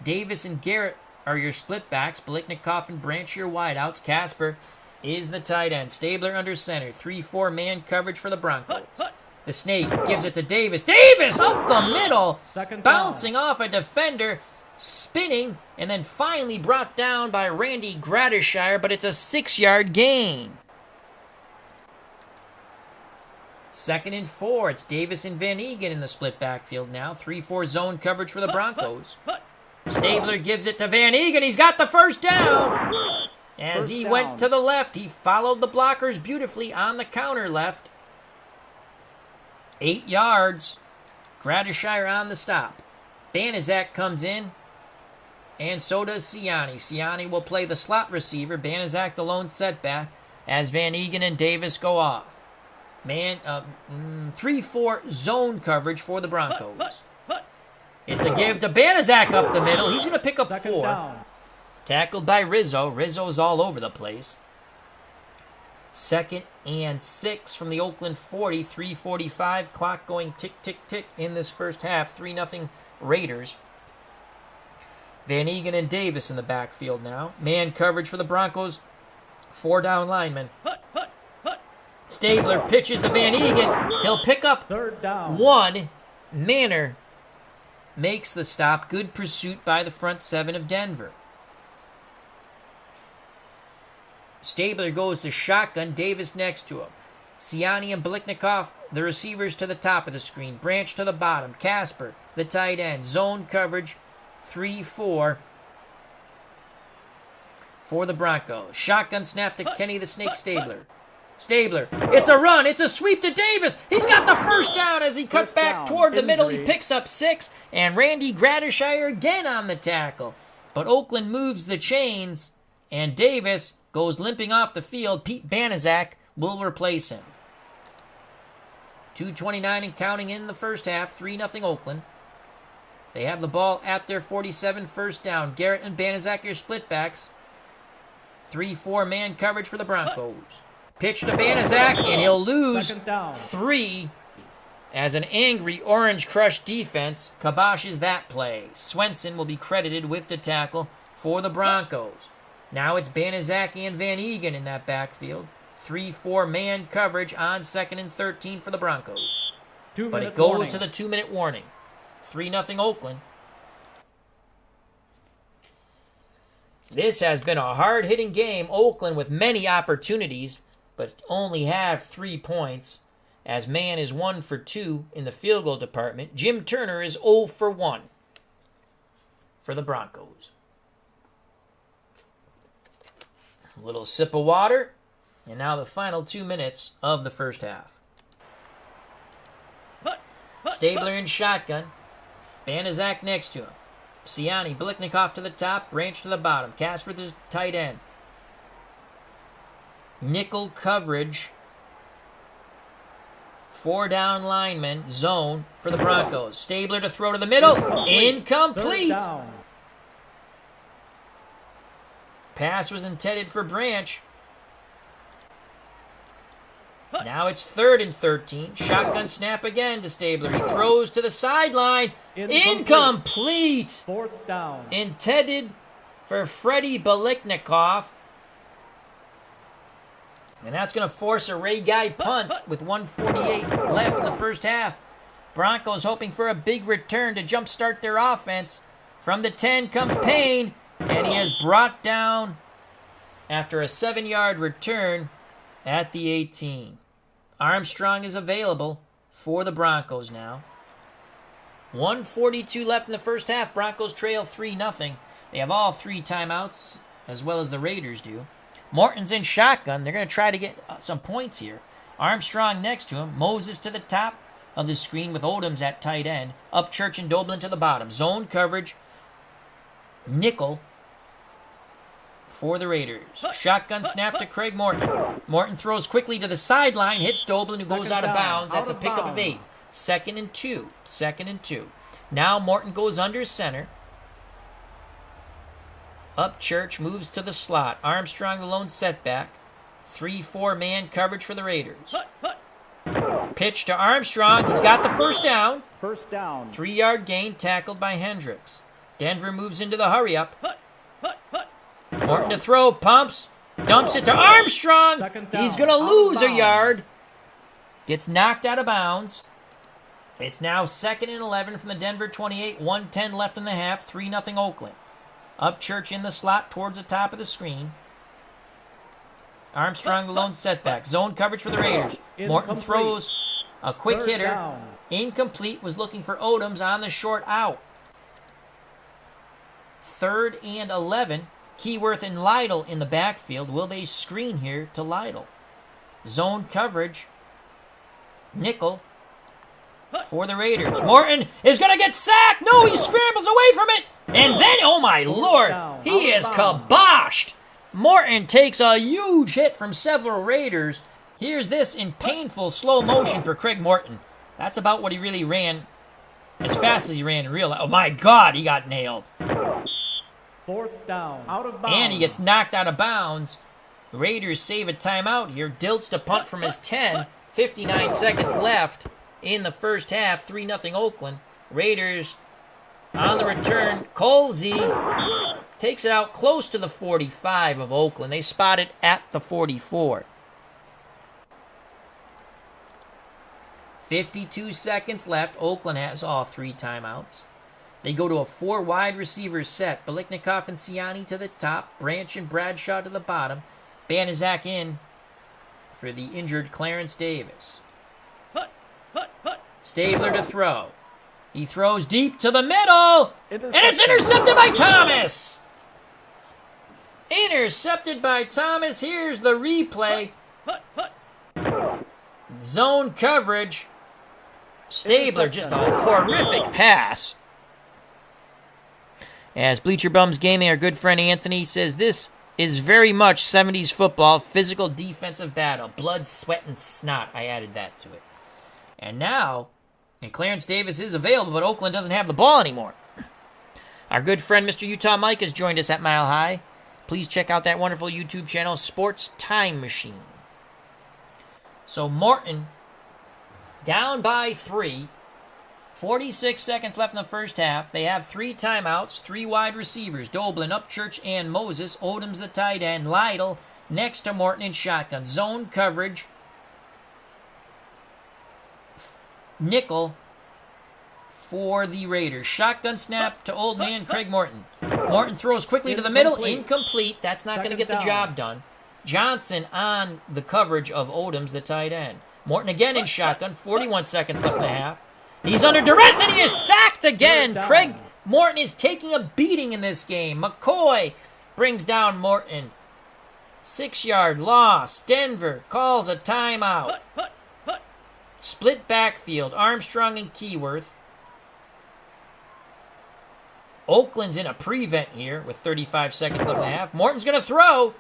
Davis and Garrett are your split backs. Biliknikoff and Branch your wideouts. Casper is the tight end. Stabler under center. 3-4 man coverage for the Broncos. The snake gives it to Davis. Davis up the middle. Bouncing off a defender. Spinning. And then finally brought down by Randy Gradishire. But it's a 6-yard gain. 2nd and 4. It's Davis and Van Egan in the split backfield now. 3-4 zone coverage for the Broncos. Stabler gives it to Van Egan. He's got the first down. As he went to the left, he followed the blockers beautifully on the counter left. 8 yards. Gradishire on the stop. Banaszak comes in, and so does Siani. Siani will play the slot receiver. Banaszak the lone setback as Van Egan and Davis go off. 3-4 zone coverage for the Broncos. It's a give to Banaszak up the middle. He's going to pick up 4. Tackled by Rizzo. Rizzo's all over the place. 2nd and 6 from the Oakland 40. 3:45. Clock going tick, tick, tick in this first half. 3-0 Raiders. Van Egan and Davis in the backfield now. Man coverage for the Broncos. 4 down linemen. Stabler pitches to Van Egan. He'll pick up 1. Manor makes the stop. Good pursuit by the front 7 of Denver. Stabler goes to shotgun. Davis next to him. Siani and Biliknikoff, the receivers, to the top of the screen. Branch to the bottom. Casper, the tight end. Zone coverage. 3-4 for the Broncos. Shotgun snap to Kenny the Snake Stabler. Stabler, it's a run, it's a sweep to Davis. He's got the first down as he cut back toward the middle. He picks up 6, and Randy Gradishire again on the tackle. But Oakland moves the chains, and Davis goes limping off the field. Pete Banaszak will replace him. 2:29 and counting in the first half. 3-0 Oakland. They have the ball at their 47, first down. Garrett and Banaszak, your split backs. 3-4 man coverage for the Broncos. Pitch to Banaszak, and he'll lose 3 as an angry Orange Crush defense kiboshes that play. Swenson will be credited with the tackle for the Broncos. Now it's Banaszak and Van Eegen in that backfield. 3-4 man coverage on 2nd and 13 for the Broncos. But it goes to the 2-minute warning. 3-0 Oakland. This has been a hard-hitting game. Oakland with many opportunities, but only have 3 points, as Man is 1 for 2 in the field goal department. Jim Turner is 0 for 1 for the Broncos. A little sip of water, and now the final 2 minutes of the first half. Stabler in shotgun. Banaszak next to him. Siani, Biliknikov to the top, Branch to the bottom. Casper the tight end. Nickel coverage. 4 down linemen. Zone for the Broncos. Stabler to throw to the middle. Incomplete. Pass was intended for Branch. Now it's 3rd and 13. Shotgun snap again to Stabler. He throws to the sideline. Incomplete. 4th down. Intended for Freddie Biliknikov. And that's going to force a Ray Guy punt with 1:48 left in the first half. Broncos hoping for a big return to jumpstart their offense. From the 10 comes Payne, and he is brought down after a 7-yard return at the 18. Armstrong is available for the Broncos now. 1:42 left in the first half. Broncos trail 3-0. They have all 3 timeouts, as well as the Raiders do. Morton's in shotgun. They're going to try to get some points here. Armstrong next to him. Moses to the top of the screen with Odoms at tight end. Upchurch and Doblin to the bottom. Zone coverage. Nickel for the Raiders. Shotgun snap to Craig Morton. Morton throws quickly to the sideline, hits Doblin, who goes out of bounds. That's a pickup of 8. 2nd and 2. 2nd and 2. Now Morton goes under center. Upchurch moves to the slot. Armstrong the lone setback. 3-4 man coverage for the Raiders. Pitch to Armstrong. He's got the first down. 3-yard gain tackled by Hendricks. Denver moves into the hurry-up. Morton to throw, pumps, dumps it to Armstrong. He's going to lose a yard. Gets knocked out of bounds. It's now 2nd and 11 from the Denver 28. 1:10 left in the half. 3-0 Oakland. Upchurch in the slot towards the top of the screen. Armstrong the lone setback. Zone coverage for the Raiders. Morton throws a quick hitter. Incomplete. Was looking for Odoms on the short out. 3rd and 11. Keyworth and Lytle in the backfield. Will they screen here to Lytle? Zone coverage. Nickel for the Raiders. Morton is going to get sacked. No, he scrambles away from it. And then, oh my Lord, he is kiboshed. Morton takes a huge hit from several Raiders. Here's this in painful slow motion for Craig Morton. That's about what he really ran, as fast as he ran in real life. Oh my God, he got nailed. 4th down, out of bounds. And he gets knocked out of bounds. The Raiders save a timeout here. Dilts to punt from his 10. 59 seconds left in the first half. 3-0 Oakland. Raiders on the return. Colsey takes it out close to the 45 of Oakland. They spot it at the 44. 52 seconds left. Oakland has all 3 timeouts. They go to a 4 wide receiver set. Biliknikov and Siani to the top. Branch and Bradshaw to the bottom. Banaszak in for the injured Clarence Davis. Stabler to throw. He throws deep to the middle. And it's intercepted by Thomas. Intercepted by Thomas. Here's the replay. Zone coverage. Stabler, just a horrific pass. As Bleacher Bums Gaming, our good friend Anthony says, this is very much 70s football, physical defensive battle. Blood, sweat, and snot. I added that to it. And now, and Clarence Davis is available, but Oakland doesn't have the ball anymore. Our good friend Mr. Utah Mike has joined us at Mile High. Please check out that wonderful YouTube channel, Sports Time Machine. So Morton, down by 3. 46 seconds left in the first half. They have 3 timeouts, 3 wide receivers. Doblin, Upchurch, and Moses. Odom's the tight end. Lytle next to Morton in shotgun. Zone coverage. Nickel for the Raiders. Shotgun snap to old man Craig Morton. Morton throws quickly to the middle. Incomplete. That's not going to get the job done. Johnson on the coverage of Odom's the tight end. Morton again in shotgun. 41 seconds left in the half. He's under duress and he is sacked again. Craig Morton is taking a beating in this game. McCoy brings down Morton. 6-yard loss. Denver calls a timeout. Split backfield. Armstrong and Keyworth. Oakland's in a prevent here with 35 seconds left in the half. Morton's going to throw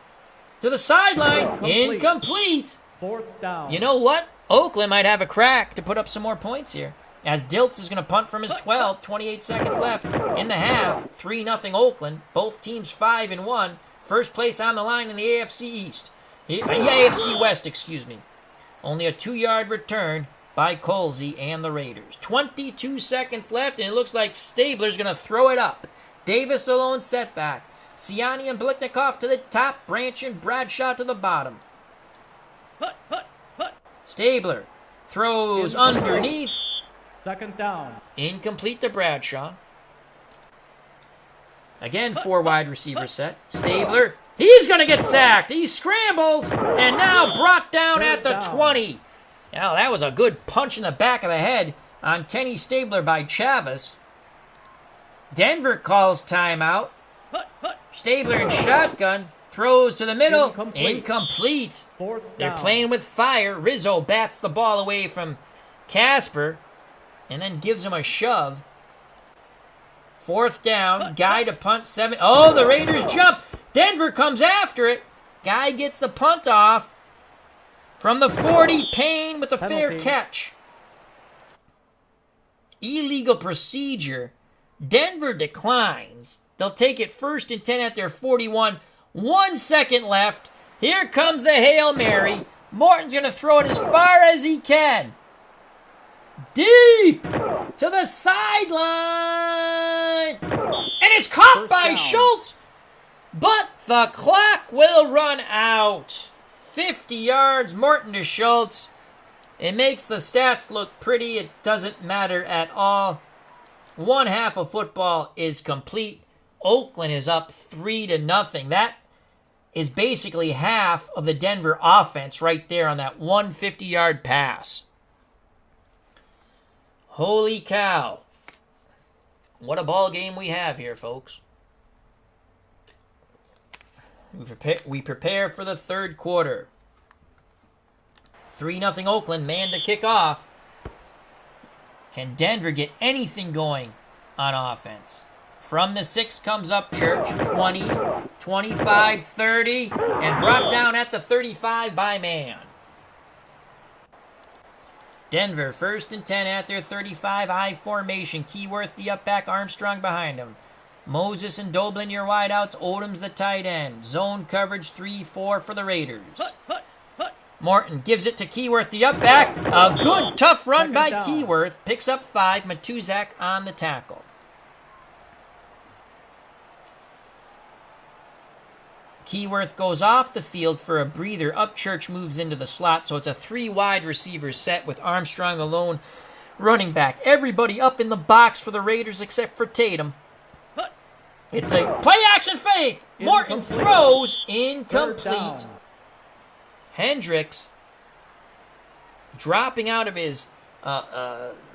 to the sideline. Incomplete. 4th down. You know what? Oakland might have a crack to put up some more points here. As Diltz is going to punt from his 12, 28 seconds left in the half. 3-0 Oakland. Both teams 5-1. First place on the line in the AFC East. AFC West, excuse me. Only a 2-yard return by Colsey and the Raiders. 22 seconds left, and it looks like Stabler's going to throw it up. Davis alone setback. Siani and Blicknikoff to the top. Branch and Bradshaw to the bottom. Stabler throws underneath. 2nd down. Incomplete to Bradshaw. Again, 4 wide receiver set. Stabler. He's going to get sacked. He scrambles and now brought down at the 20. Now, that was a good punch in the back of the head on Kenny Stabler by Chavis. Denver calls timeout. Stabler in shotgun. Throws to the middle. Incomplete. 4th down. They're playing with fire. Rizzo bats the ball away from Casper and then gives him a shove. 4th down. Guy to punt 7. Oh, the Raiders jump. Denver comes after it. Guy gets the punt off. From the 40, Payne with a fair catch. Illegal procedure. Denver declines. They'll take it 1st and 10 at their 41. 1 second left. Here comes the Hail Mary. Morton's going to throw it as far as he can. Deep to the sideline. And it's caught by Schultz. But the clock will run out. 50 yards, Morton to Schultz. It makes the stats look pretty. It doesn't matter at all. 1 half of football is complete. Oakland is up 3-0. That is basically half of the Denver offense right there on that 150-yard pass. Holy cow. What a ball game we have here, folks. We prepare for the third quarter. 3-0 Oakland, man to kick off. Can Denver get anything going on offense? From the 6 comes Upchurch, 20, 25, 30, and brought down at the 35 by man. Denver, 1st and 10 at their 35, I formation. Keyworth, the up back, Armstrong behind him. Moses and Doblin, your wideouts. Odom's the tight end. Zone coverage 3-4 for the Raiders. Morton gives it to Keyworth, the up back. A good, tough run by Keyworth. Picks up 5. Matuzak on the tackle. Keyworth goes off the field for a breather. Upchurch moves into the slot, so it's a 3 wide receiver set with Armstrong alone running back. Everybody up in the box for the Raiders except for Tatum. It's a play-action fake. Morton throws incomplete. Hendricks dropping out of his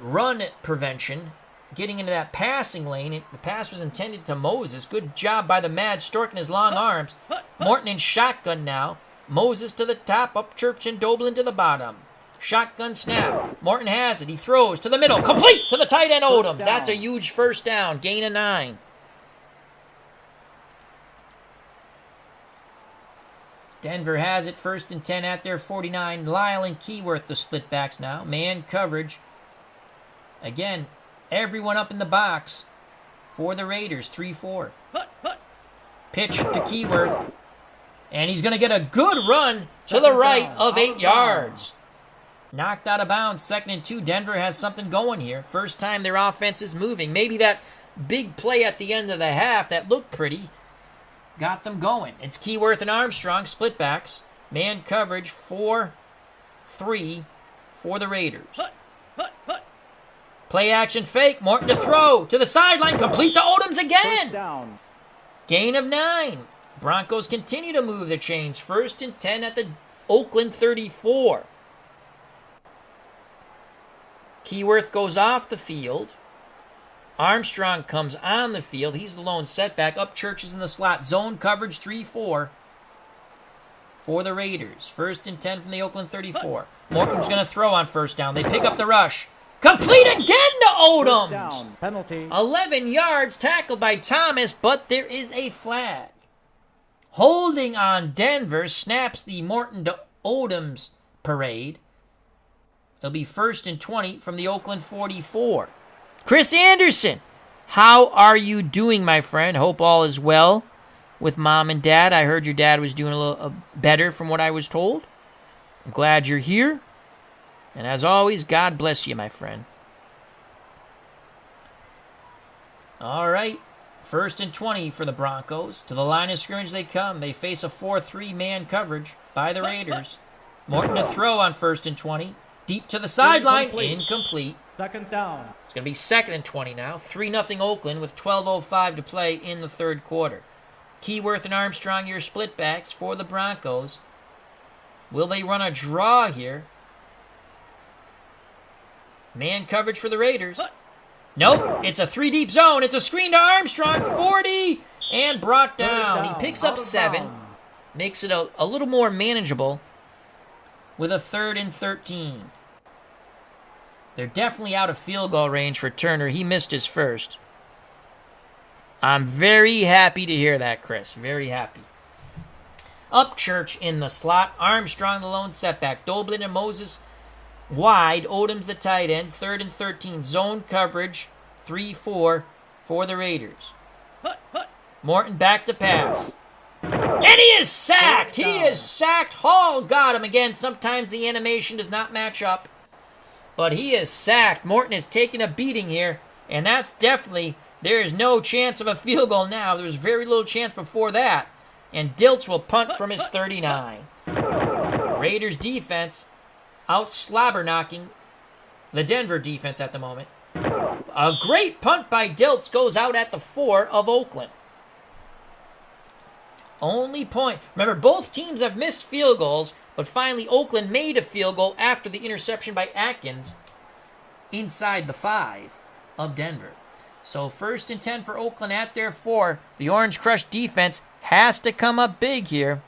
run prevention, getting into that passing lane. The pass was intended to Moses. Good job by the Mad Stork and his long arms. Morton in shotgun now. Moses to the top, Upchurch and Doblin to the bottom. Shotgun snap. Morton has it. He throws to the middle. Complete to the tight end Odoms. That's a huge 1st down. Gain of 9. Denver has it. 1st and 10 at their 49. Lyle and Keyworth, the split backs now. Man coverage. Again, everyone up in the box for the Raiders. 3-4. Pitch to Keyworth. And he's going to get a good run to the right of 8 yards. Knocked out of bounds. 2nd and 2. Denver has something going here. First time their offense is moving. Maybe that big play at the end of the half that looked pretty got them going. It's Keyworth and Armstrong, split backs. Man coverage 4-3 for the Raiders. Play action fake. Morton to throw. To the sideline. Complete to Odoms again. Gain of 9. Broncos continue to move the chains. 1st and 10 at the Oakland 34. Keyworth goes off the field. Armstrong comes on the field. He's the lone setback. Upchurch is in the slot. Zone coverage 3-4 for the Raiders. 1st and 10 from the Oakland 34. Morton's going to throw on 1st down. They pick up the rush. Complete again to Odoms. Penalty. 11 yards tackled by Thomas, but there is a flag. Holding on Denver snaps the Morton to Odoms parade. It'll be 1st and 20 from the Oakland 44. Chris Anderson, how are you doing, my friend? Hope all is well with mom and dad. I heard your dad was doing a little better from what I was told. I'm glad you're here. And as always, God bless you, my friend. All right. 1st and 20 for the Broncos. To the line of scrimmage they come. They face a 4-3 man coverage by the Raiders. Morton to throw on 1st and 20. Deep to the sideline. Incomplete. 2nd down. It's going to be 2nd and 20 now. 3-0 Oakland with 12:05 to play in the 3rd quarter. Keyworth and Armstrong, your split backs for the Broncos. Will they run a draw here? Man coverage for the Raiders. Nope, it's a 3-deep zone. It's a screen to Armstrong. 40 and brought down. He picks up 7. Makes it a little more manageable with a 3rd and 13. They're definitely out of field goal range for Turner. He missed his first. I'm very happy to hear that, Chris. Very happy. Upchurch in the slot. Armstrong the lone setback. Doblin and Moses wide. Odoms the tight end. 3rd and 13. Zone coverage. 3-4 for the Raiders. Morton back to pass. And he is sacked. He is sacked. Hall got him again. Sometimes the animation does not match up. But he is sacked. Morton is taking a beating here. And that's definitely, there is no chance of a field goal now. There's very little chance before that. And Dilts will punt from his 39. Raiders defense out slobber knocking the Denver defense at the moment. A great punt by Dilts goes out at the 4 of Oakland. Only point. Remember, both teams have missed field goals, but finally Oakland made a field goal after the interception by Atkins inside the 5 of Denver. So 1st and 10 for Oakland at their 4. The Orange Crush defense has to come up big here.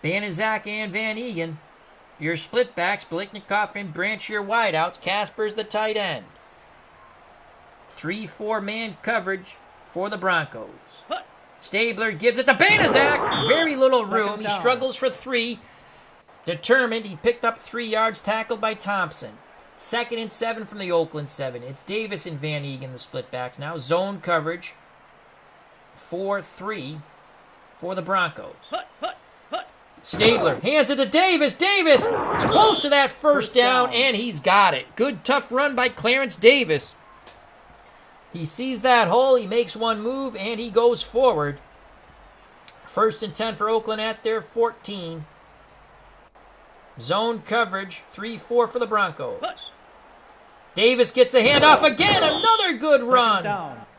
Banaszak and Van Egan, your split backs. Biliknikoff and Branch, your wideouts. Casper's the tight end. 3-4 man coverage for the Broncos. Stabler gives it to Banaszak. Very little room. He struggles for 3. Determined. He picked up 3 yards, tackled by Thompson. 2nd and 7 from the Oakland 7. It's Davis and Van Egan, the split backs now. Zone coverage. 4-3 for the Broncos. Stabler hands it to Davis. Davis is close to that 1st down, and he's got it. Good, tough run by Clarence Davis. He sees that hole, he makes one move, and he goes forward. 1st and 10 for Oakland at their 14. Zone coverage, 3-4 for the Broncos. Davis gets a handoff again, another good run.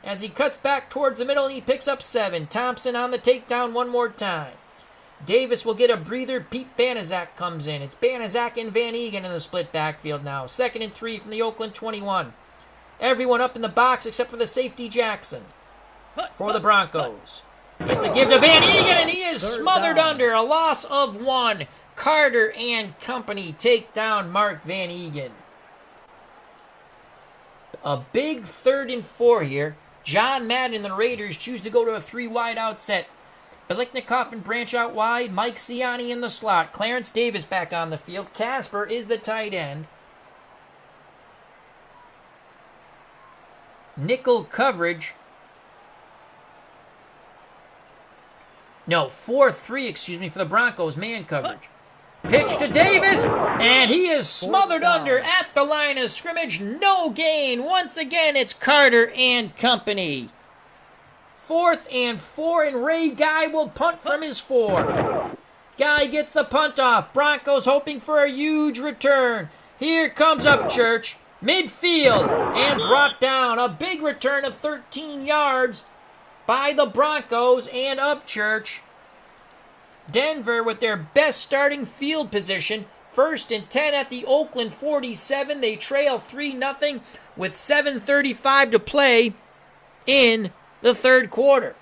As he cuts back towards the middle, and he picks up 7. Thompson on the takedown one more time. Davis will get a breather. Pete Banaszak comes in. It's Banaszak and Van Egan in the split backfield now. 2nd and 3 from the Oakland 21. Everyone up in the box except for the safety Jackson for the Broncos. It's a give to Van Egan, and he is smothered under. A loss of 1. Carter and company take down Mark Van Egan. A big 3rd and 4 here John Madden and the Raiders choose to go to a 3 wide out set. Biliknikov and branch out wide. Mike Ciani in the slot. Clarence Davis back on the field. Casper is the tight end. Nickel coverage. No, 4-3, for the Broncos, man coverage. Pitch to Davis, and he is smothered under at the line of scrimmage. No gain. Once again, it's Carter and company. 4th and 4, and Ray Guy will punt from his 4. Guy gets the punt off. Broncos hoping for a huge return. Here comes Upchurch. Midfield, and brought down. A big return of 13 yards by the Broncos and Upchurch. Denver with their best starting field position. 1st and 10 at the Oakland 47. They trail 3-0 with 7:35 to play in the third quarter.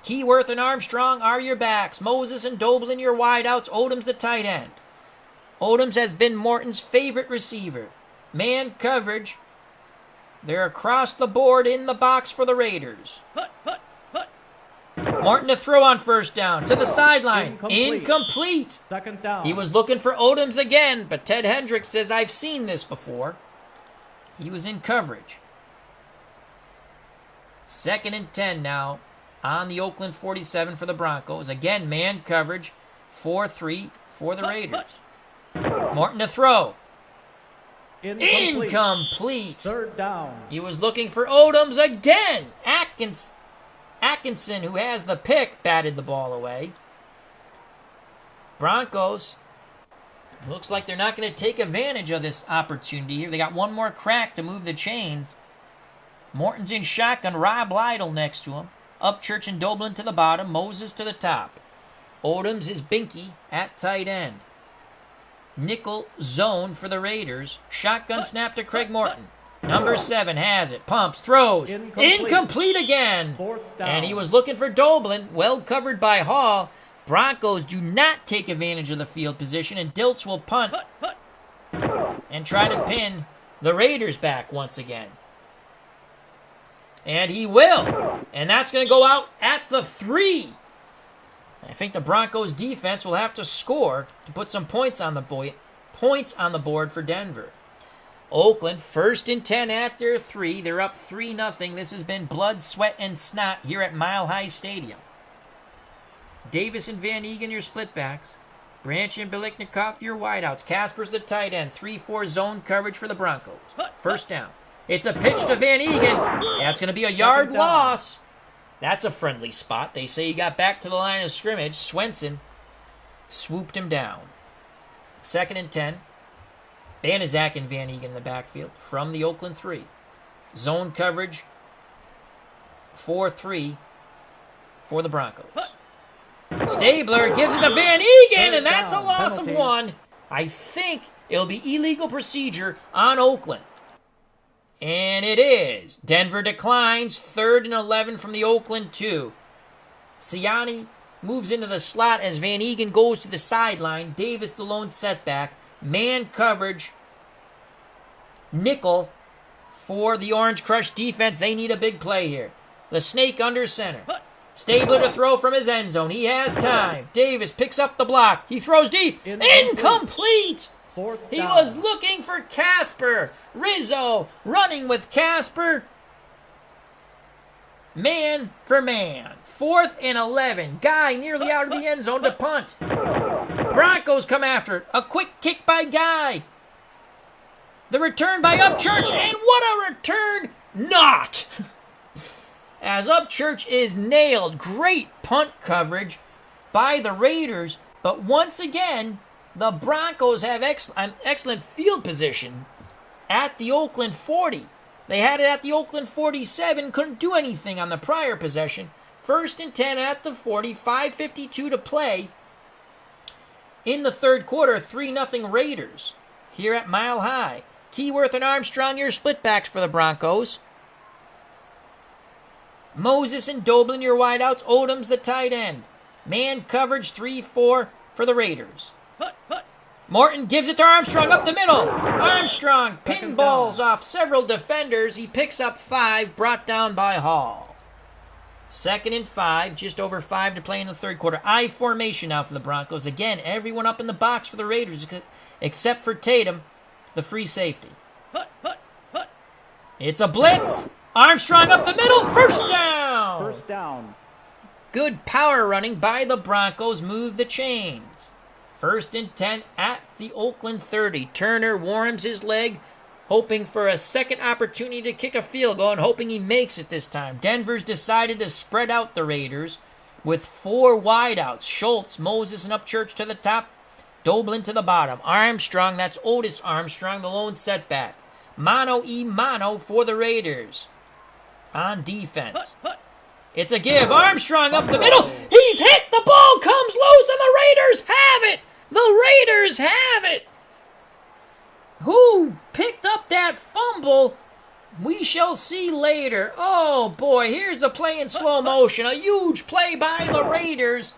Keyworth and Armstrong are your backs. Moses and Doblin your wideouts. Odom's the tight end. Odoms has been Morton's favorite receiver. Man coverage. They're across the board in the box for the Raiders. Morton to throw on 1st down. To the sideline. Incomplete. 2nd down. He was looking for Odoms again, but Ted Hendricks says, I've seen this before. He was in coverage. 2nd and 10 now on the Oakland 47 for the Broncos. Again, man coverage. 4-3 for the Raiders. Morton to throw. Incomplete. 3rd down. He was looking for Odoms again. Atkinson, who has the pick, batted the ball away. Broncos, looks like they're not going to take advantage of this opportunity here. They got one more crack to move the chains. Morton's in shotgun. Rob Lytle next to him. Upchurch and Doblin to the bottom. Moses to the top. Odoms is Binky at tight end. Nickel zone for the Raiders. Shotgun snap to Craig Morton. Number 7 has it. Pumps, throws. Incomplete again. 4th down. And he was looking for Doblin. Well covered by Hall. Broncos do not take advantage of the field position, and Dilts will punt and try to pin the Raiders back once again. And he will. And that's going to go out at the 3. I think the Broncos defense will have to score to put some points on the board for Denver. Oakland, 1st and 10 at their 3. They're up 3-0. This has been blood, sweat, and snot here at Mile High Stadium. Davis and Van Egan, your split backs. Branch and Biliknikov, your wideouts. Casper's the tight end. 3-4 zone coverage for the Broncos. 1st down. It's a pitch to Van Egan. That's going to be a yard loss. That's a friendly spot. They say he got back to the line of scrimmage. Swenson swooped him down. 2nd and 10. Banaszak and Van Egan in the backfield from the Oakland 3. Zone coverage, 4-3 for the Broncos. Stabler gives it to Van Egan, and that's a loss of 1. I think it'll be illegal procedure on Oakland. And it is. Denver declines. 3rd and 11 from the Oakland 2. Ciani moves into the slot as Van Egan goes to the sideline. Davis the lone setback. Man coverage. Nickel for the Orange Crush defense. They need a big play here. The snake under center. Stabler to throw from his end zone. He has time. Davis picks up the block. He throws deep. Incomplete! He was looking for Casper. Rizzo running with Casper. Man for man. 4th and 11. Guy nearly out of the end zone to punt. Broncos come after it. A quick kick by Guy. The return by Upchurch. And what a return! Not! As Upchurch is nailed. Great punt coverage by the Raiders. But once again, the Broncos have excellent field position at the Oakland 40. They had it at the Oakland 47, couldn't do anything on the prior possession. 1st and 10 at the 40, 5:52 to play. In the third quarter, 3-0 Raiders here at Mile High. Keyworth and Armstrong, your split backs for the Broncos. Moses and Doblin, your wideouts. Odom's the tight end. Man coverage 3-4 for the Raiders. Morton gives it to Armstrong up the middle. Armstrong pinballs off several defenders. He picks up 5, brought down by Hall. 2nd and 5, just over 5 to play in the third quarter. I formation now for the Broncos. Again, everyone up in the box for the Raiders except for Tatum, the free safety. It's a blitz. Armstrong up the middle. First down. First down. Good power running by the Broncos. Move the chains. 1st and 10 at the Oakland 30. Turner warms his leg, hoping for a second opportunity to kick a field goal and hoping he makes it this time. Denver's decided to spread out the Raiders with 4 wideouts. Schultz, Moses, and Upchurch to the top. Doblin to the bottom. Armstrong, that's Otis Armstrong, the lone setback. Mano for the Raiders. On defense. It's a give. Armstrong up the middle. He's hit. The ball comes loose and the Raiders have it. The Raiders have it. Who picked up that fumble? We shall see later. Oh, boy. Here's the play in slow motion. A huge play by the Raiders.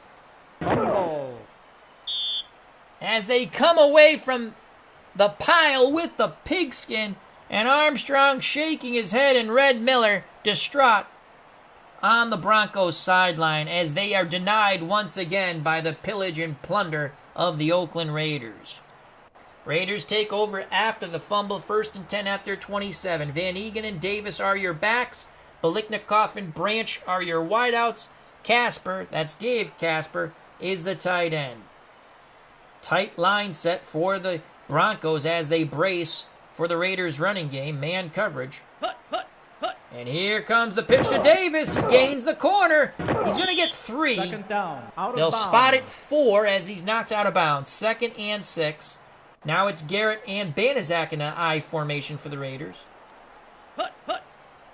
Fumble. As they come away from the pile with the pigskin, and Armstrong shaking his head, and Red Miller distraught on the Broncos sideline as they are denied once again by the pillage and plunder of the Oakland Raiders. Raiders take over after the fumble, 1st and 10 at their 27. Van Egan and Davis are your backs. Biliknikoff and Branch are your wideouts. Casper, that's Dave Casper, is the tight end. Tight line set for the Broncos as they brace for the Raiders' running game, man coverage. And here comes the pitch to Davis. He gains the corner. He's going to get 3. 2nd down. Out of They'll bounds. spot it 4 as he's knocked out of bounds. 2nd and 6. Now it's Garrett and Banaszak in an I formation for the Raiders.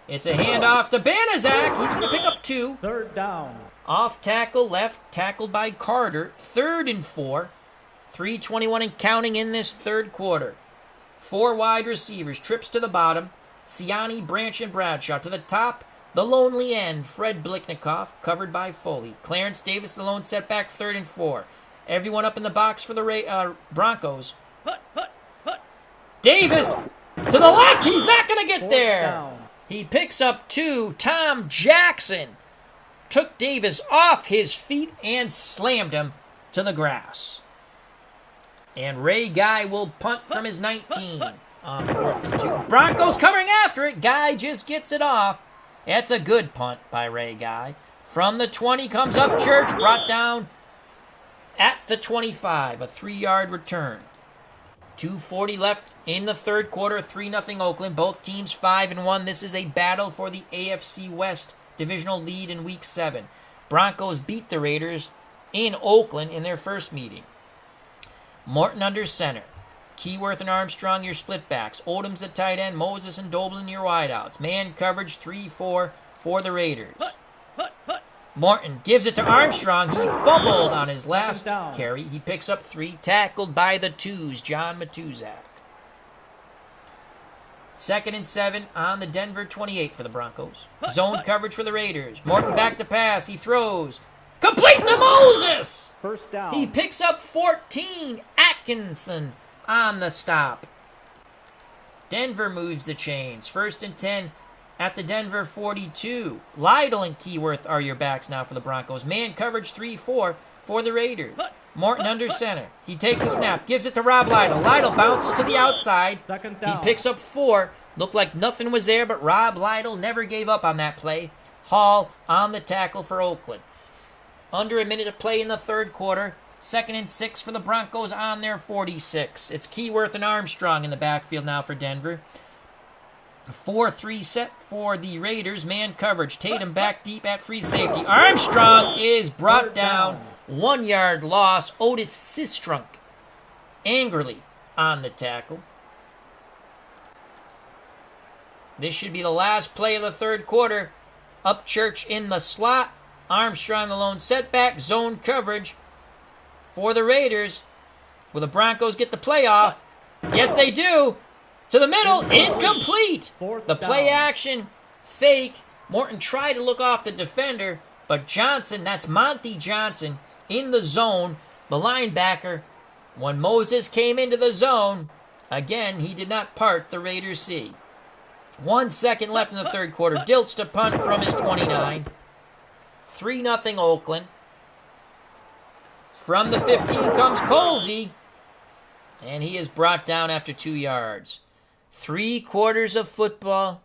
It's a handoff to Banaszak. He's going to pick up 2. 3rd down. Off tackle left, tackled by Carter. 3rd and 4. 3:21 and counting in this third quarter. 4 wide receivers. Trips to the bottom. Siani, Branch, and Bradshaw. To the top, the lonely end, Fred Biliknikoff, covered by Foley. Clarence Davis, the lone setback, 3rd and 4. Everyone up in the box for the Broncos. Davis to the left. He's not going to get 4th there. down. He picks up 2. Tom Jackson took Davis off his feet and slammed him to the grass. And Ray Guy will punt from his 19 on 4th and 2. Broncos coming after it. Guy just gets it off. That's a good punt by Ray Guy. From the 20 comes Upchurch, brought down at the 25. A 3-yard return. 2:40 left in the third quarter. 3-0 Oakland. Both teams 5-1. This is a battle for the AFC West divisional lead in Week 7. Broncos beat the Raiders in Oakland in their first meeting. Morton under center. Keyworth and Armstrong, your split backs. Odom's the tight end. Moses and Doblin, your wideouts. Man coverage 3-4 for the Raiders. Morton gives it to Armstrong. He fumbled on his last carry. He picks up 3, tackled by the 2s, John Matuzak. 2nd and 7 on the Denver 28 for the Broncos. Zone coverage for the Raiders. Morton back to pass. He throws. Complete to Moses! 1st down. He picks up 14. Atkinson on the stop. Denver moves the chains. 1st and 10 at the Denver 42. Lytle and Keyworth are your backs now for the Broncos. Man coverage 3-4 for the Raiders. Morton under center. He takes a snap, gives it to Rob Lytle. Lytle bounces to the outside. 2nd He down. picks up 4. Looked like nothing was there, but Rob Lytle never gave up on that play. Hall on the tackle for Oakland. Under a minute to play in the third quarter. 2nd and 6 for the Broncos on their 46. It's Keyworth and Armstrong in the backfield now for Denver. 4-3 set for the Raiders. Man coverage. Tatum back deep at free safety. Armstrong is brought down. 1-yard loss. Otis Sistrunk angrily on the tackle. This should be the last play of the third quarter. Upchurch in the slot. Armstrong the lone setback. Zone coverage for the Raiders. Will the Broncos get the playoff? Yes, they do. To the middle. Incomplete. The play action fake. Morton tried to look off the defender, but Johnson, that's Monty Johnson, in the zone. The linebacker When Moses came into the zone, again, he did not part the Raiders' sea. 1 second left in the third quarter. Dilts to punt from his 29. 3-0 Oakland. From the 15 comes Colsey, and he is brought down after 2 yards. 3 quarters of football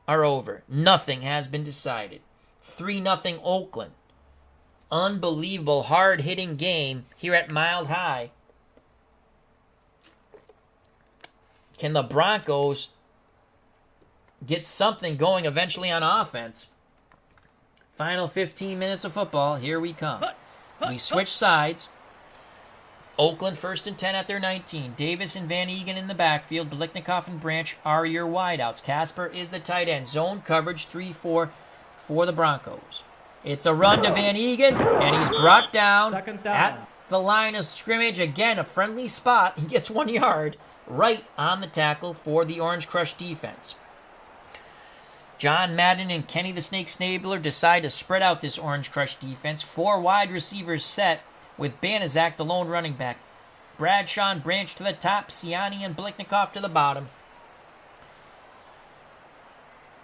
are over. Nothing has been decided. 3-0 Oakland. Unbelievable hard-hitting game here at Mile High. Can the Broncos get something going eventually on offense? Final 15 minutes of football. Here we come. We switch sides. Oakland 1st and 10 at their 19. Davis and Van Egan in the backfield. Biliknikoff and Branch are your wideouts. Casper is the tight end. Zone coverage 3-4 for the Broncos. It's a run to Van Egan, and he's brought down at the line of scrimmage. Again, a friendly spot. He gets 1 yard right on the tackle for the Orange Crush defense. John Madden and Kenny the Snake Snabler decide to spread out this Orange Crush defense. 4 wide receivers set with Banaszak, the lone running back. Bradshaw and Branch to the top. Siani and Biliknikoff to the bottom.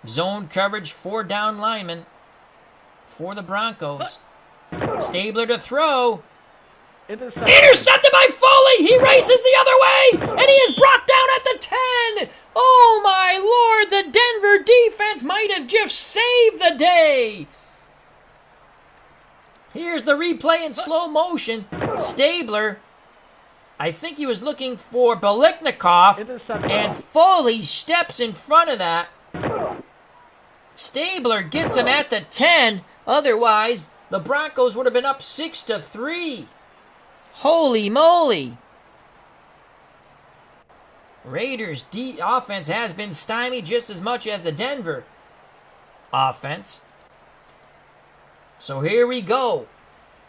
Zone coverage, 4 down linemen for the Broncos. Stabler to throw. Intercepted by Foley. He races the other way, and he is brought down at the 10. Oh, my Lord. The Denver defense might have just saved the day. Here's the replay in slow motion. Stabler, I think he was looking for Biliknikoff, and Foley steps in front of that. Stabler gets him at the 10. Otherwise, the Broncos would have been up 6-3. Holy moly. Raiders' offense has been stymied just as much as the Denver offense. So here we go.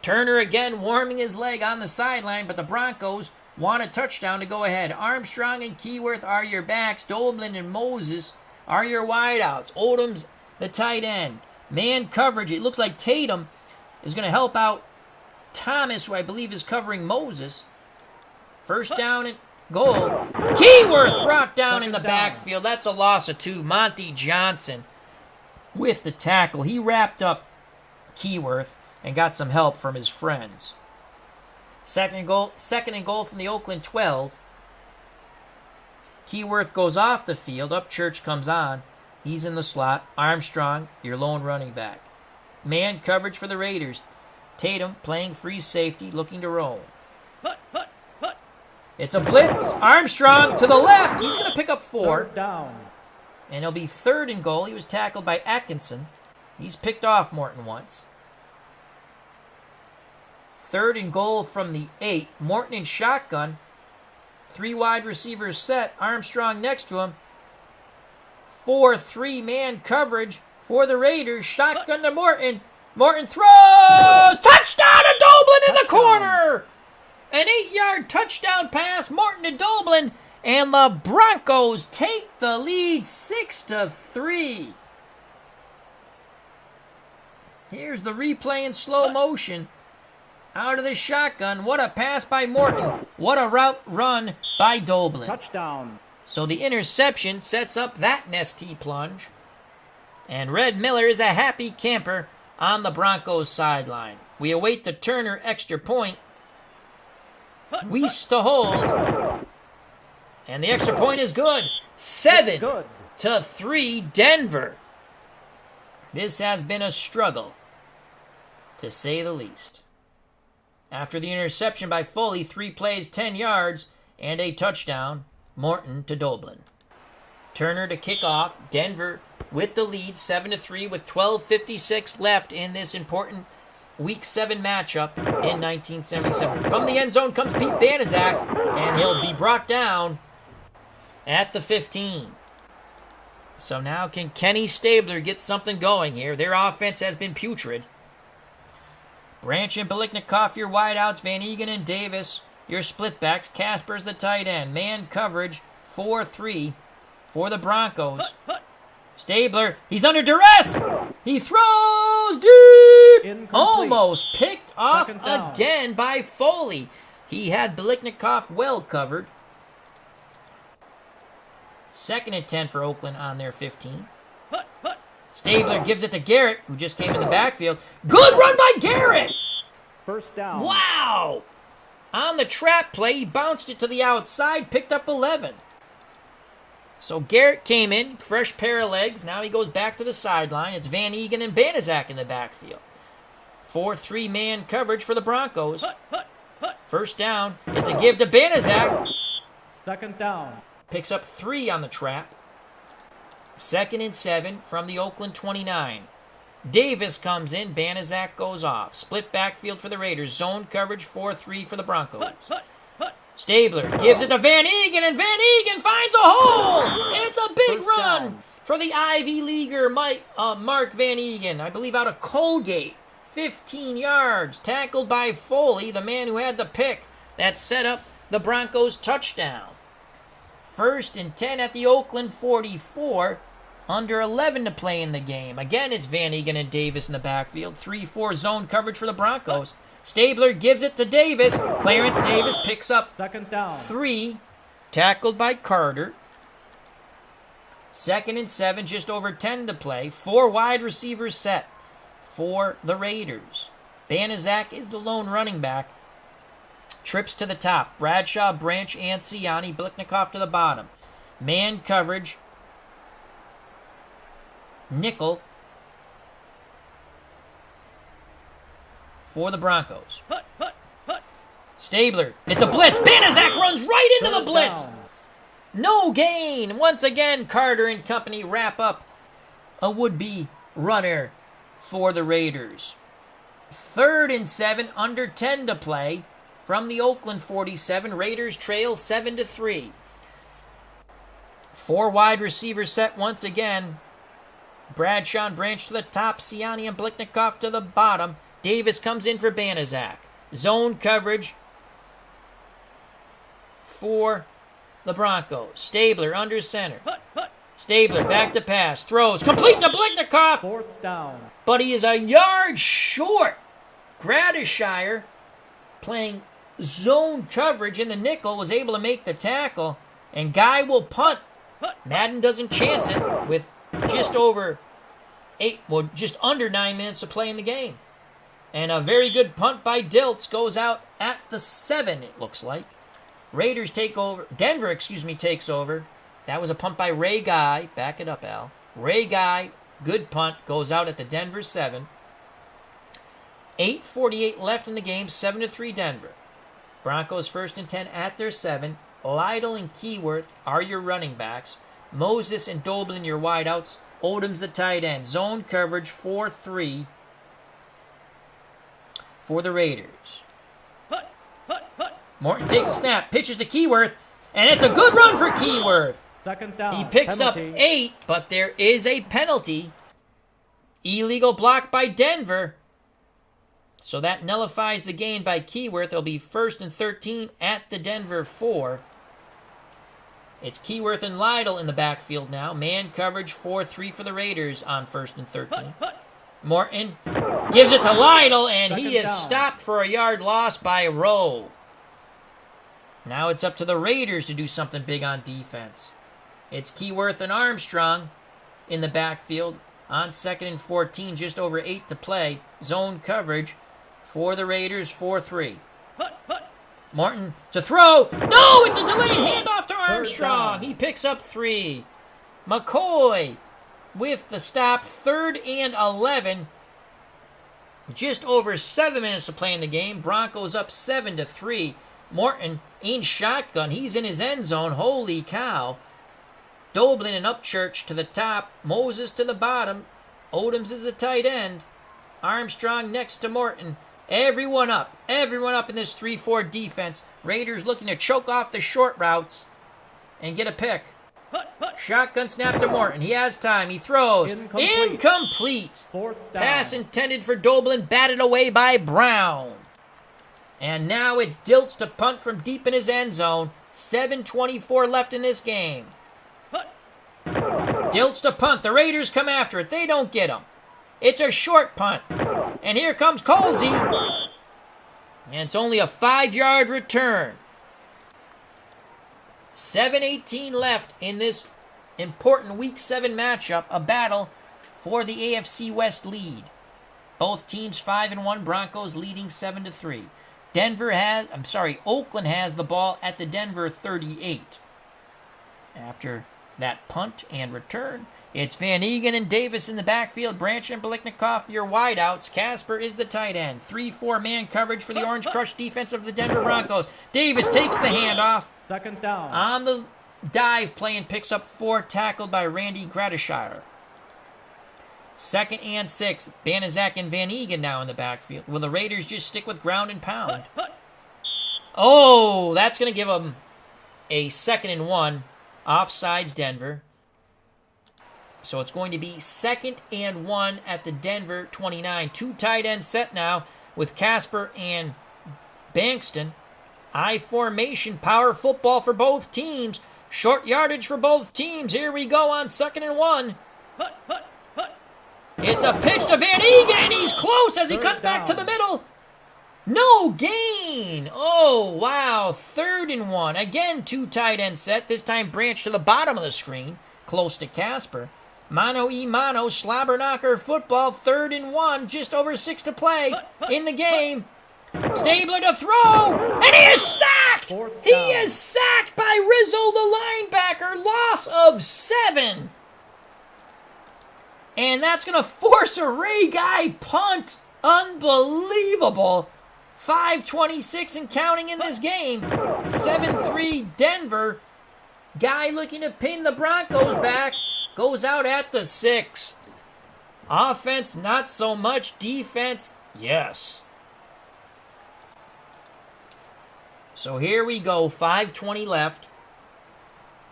Turner again warming his leg on the sideline, but the Broncos want a touchdown to go ahead. Armstrong and Keyworth are your backs. Doblin and Moses are your wideouts. Odom's the tight end. Man coverage, it looks like Tatum is going to help out Thomas, who I believe is covering Moses. First down and goal. Keyworth brought down in the backfield. That's a loss of 2. Monty Johnson with the tackle. He wrapped up Keyworth and got some help from his friends. Second and goal from the Oakland 12. Keyworth goes off the field. Upchurch comes on. He's in the slot. Armstrong, your lone running back. Man coverage for the Raiders. Tatum playing free safety, looking to roll. It's a blitz. Armstrong to the left. He's going to pick up 4. Down. And it'll be 3rd and goal. He was tackled by Atkinson. He's picked off Morton once. 3rd and goal from the 8. Morton in shotgun. 3 wide receivers set. Armstrong next to him. 4-3 man coverage for the Raiders. Shotgun to Morton. Morton throws! Touchdown to Doblin in the corner! An 8-yard touchdown pass. Morton to Doblin. And the Broncos take the lead 6-3. Here's the replay in slow motion. Out of the shotgun. What a pass by Morton. What a route run by Doblin. Touchdown. So the interception sets up that Nestea plunge. And Red Miller is a happy camper on the Broncos sideline. We await the Turner extra point. Weiss to hold. And the extra point is good. 7-3 Denver. This has been a struggle, to say the least. After the interception by Foley, 3 plays, 10 yards, and a touchdown, Morton to Doblin. Turner to kick off. Denver with the lead, 7-3, with 12:56 left in this important Week 7 matchup in 1977. From the end zone comes Pete Banaszak, and he'll be brought down at the 15. So now can Kenny Stabler get something going here? Their offense has been putrid. Branch and Biliknikoff, your wideouts. Van Egan and Davis, your splitbacks. Casper's the tight end. Man coverage, 4-3 for the Broncos. Stabler, he's under duress. He throws deep. Incomplete. Almost picked off Second down. again by Foley. He had Biliknikov well covered. 2nd and 10 for Oakland on their 15. Stabler gives it to Garrett, who just came in the backfield. Good run by Garrett! First down. Wow! On the trap play, he bounced it to the outside, picked up 11. So Garrett came in, fresh pair of legs. Now he goes back to the sideline. It's Van Eegen and Banaszak in the backfield. 4-3 man coverage for the Broncos. First down. It's a give to Banaszak. 2nd down. Picks up 3 on the trap. 2nd and 7 from the Oakland 29. Davis comes in. Banaszak goes off. Split backfield for the Raiders. Zone coverage 4-3 for the Broncos. Stabler gives it to Van Eegen, and Van Eegen finds a hole! And it's a big First run down. for the Ivy Leaguer Mark Van Eegen, I believe out of Colgate. 15 yards, tackled by Foley, the man who had the pick that set up the Broncos' touchdown. 1st and 10 at the Oakland 44. Under 11 to play in the game. Again, it's Van Eegen and Davis in the backfield. 3-4 zone coverage for the Broncos. Stabler gives it to Davis. Clarence Davis picks up 2nd down. 3. Tackled by Carter. 2nd and 7, just over 10 to play. 4 wide receivers set for the Raiders. Banaszak is the lone running back. Trips to the top. Bradshaw, Branch, and Siani. Biliknikov to the bottom. Man coverage. Nickel for the Broncos. Stabler. It's a blitz. Banaszak runs right into the Third blitz. down. No gain. Once again, Carter and company wrap up a would-be runner for the Raiders. 3rd and 7, under 10 to play from the Oakland 47. Raiders trail 7-3. 4 wide receivers set once again. Bradshaw and Branch to the top. Siani and Biliknikov to the bottom. Davis comes in for Banaszak. Zone coverage for the Broncos. Stabler under center. Stabler back to pass. Throws. Complete to Biliknikov. 4th down. But he is a yard short. Gradishire, playing zone coverage in the nickel, was able to make the tackle. And Guy will punt. Madden doesn't chance it with just under 9 minutes to play in the game. And a very good punt by Dilts goes out at the 7, it looks like. Raiders take over. Denver, takes over. That was a punt by Ray Guy. Back it up, Al. Ray Guy, good punt, goes out at the Denver 7. 8:48 left in the game, 7-3 Denver. Broncos 1st and 10 at their 7. Lytle and Keyworth are your running backs. Moses and Doblin your wideouts. Odom's the tight end. Zone coverage 4-3 for the Raiders. Morton takes a snap, pitches to Keyworth, and it's a good run for Keyworth. 2nd down. He picks Penalty. up 8, but there is a penalty. Illegal block by Denver. So that nullifies the gain by Keyworth. It'll be 1st and 13 at the Denver 4. It's Keyworth and Lytle in the backfield now. Man coverage 4-3 for the Raiders on 1st and 13. Morton gives it to Lytle, and he Second is down. stopped for a yard loss by Rowe. Now it's up to the Raiders to do something big on defense. It's Keyworth and Armstrong in the backfield on 2nd and 14, just over 8 to play. Zone coverage for the Raiders, 4-3. Martin to throw. No, it's a delayed handoff to Armstrong. down. He picks up 3. McCoy with the stop, 3rd and 11. Just over 7 minutes to play in the game. Broncos up 7-3. Morton in shotgun. He's in his end zone. Holy cow. Doblin and Upchurch to the top. Moses to the bottom. Odoms is a tight end. Armstrong next to Morton. Everyone up in this 3-4 defense. Raiders looking to choke off the short routes and get a pick. Shotgun snap to Morton. He has time. He throws. Incomplete. 4th down. Pass intended for Doblin, batted away by Brown. And now it's Dilts to punt from deep in his end zone. 7:24 left in this game. Dilts to punt. The Raiders come after it. They don't get him. It's a short punt. And here comes Colsey. And it's only a 5-yard return. 7:18 left in this important Week 7 matchup, a battle for the AFC West lead. Both teams 5-1, Broncos leading 7-3. Oakland has the ball at the Denver 38. After that punt and return, it's Van Eegen and Davis in the backfield. Branch and Biletnikoff, your wideouts. Casper is the tight end. 3-4 man coverage for the Orange Crush defense of the Denver Broncos. Davis takes the handoff. Second down. On the dive play and picks up 4, tackled by Randy Gradishire. 2nd and 6. Banaszak and Van Eegen now in the backfield. Will the Raiders just stick with ground and pound? Oh, that's going to give them a 2nd and 1. Offsides Denver. So it's going to be 2nd and 1 at the Denver 29. 2 tight ends set now with Casper and Bankston. I formation, power football for both teams. Short yardage for both teams. Here we go on 2nd and 1. It's a pitch to Van Eegen. He's close as he cuts back to the middle. No gain. Oh, wow. 3rd and 1. Again, 2 tight end set. This time Branch to the bottom of the screen, close to Casper. Mano-y-mano, slobber knocker football. 3rd and 1. Just over 6 to play in the game. Stabler to throw, and he is sacked! He is sacked by Rizzo, the linebacker. Loss of 7. And that's going to force a Ray Guy punt. Unbelievable. 5:26 and counting in this game. 7-3 Denver. Guy looking to pin the Broncos back. Goes out at the 6. Offense, not so much. Defense, yes. So here we go, 5:20 left.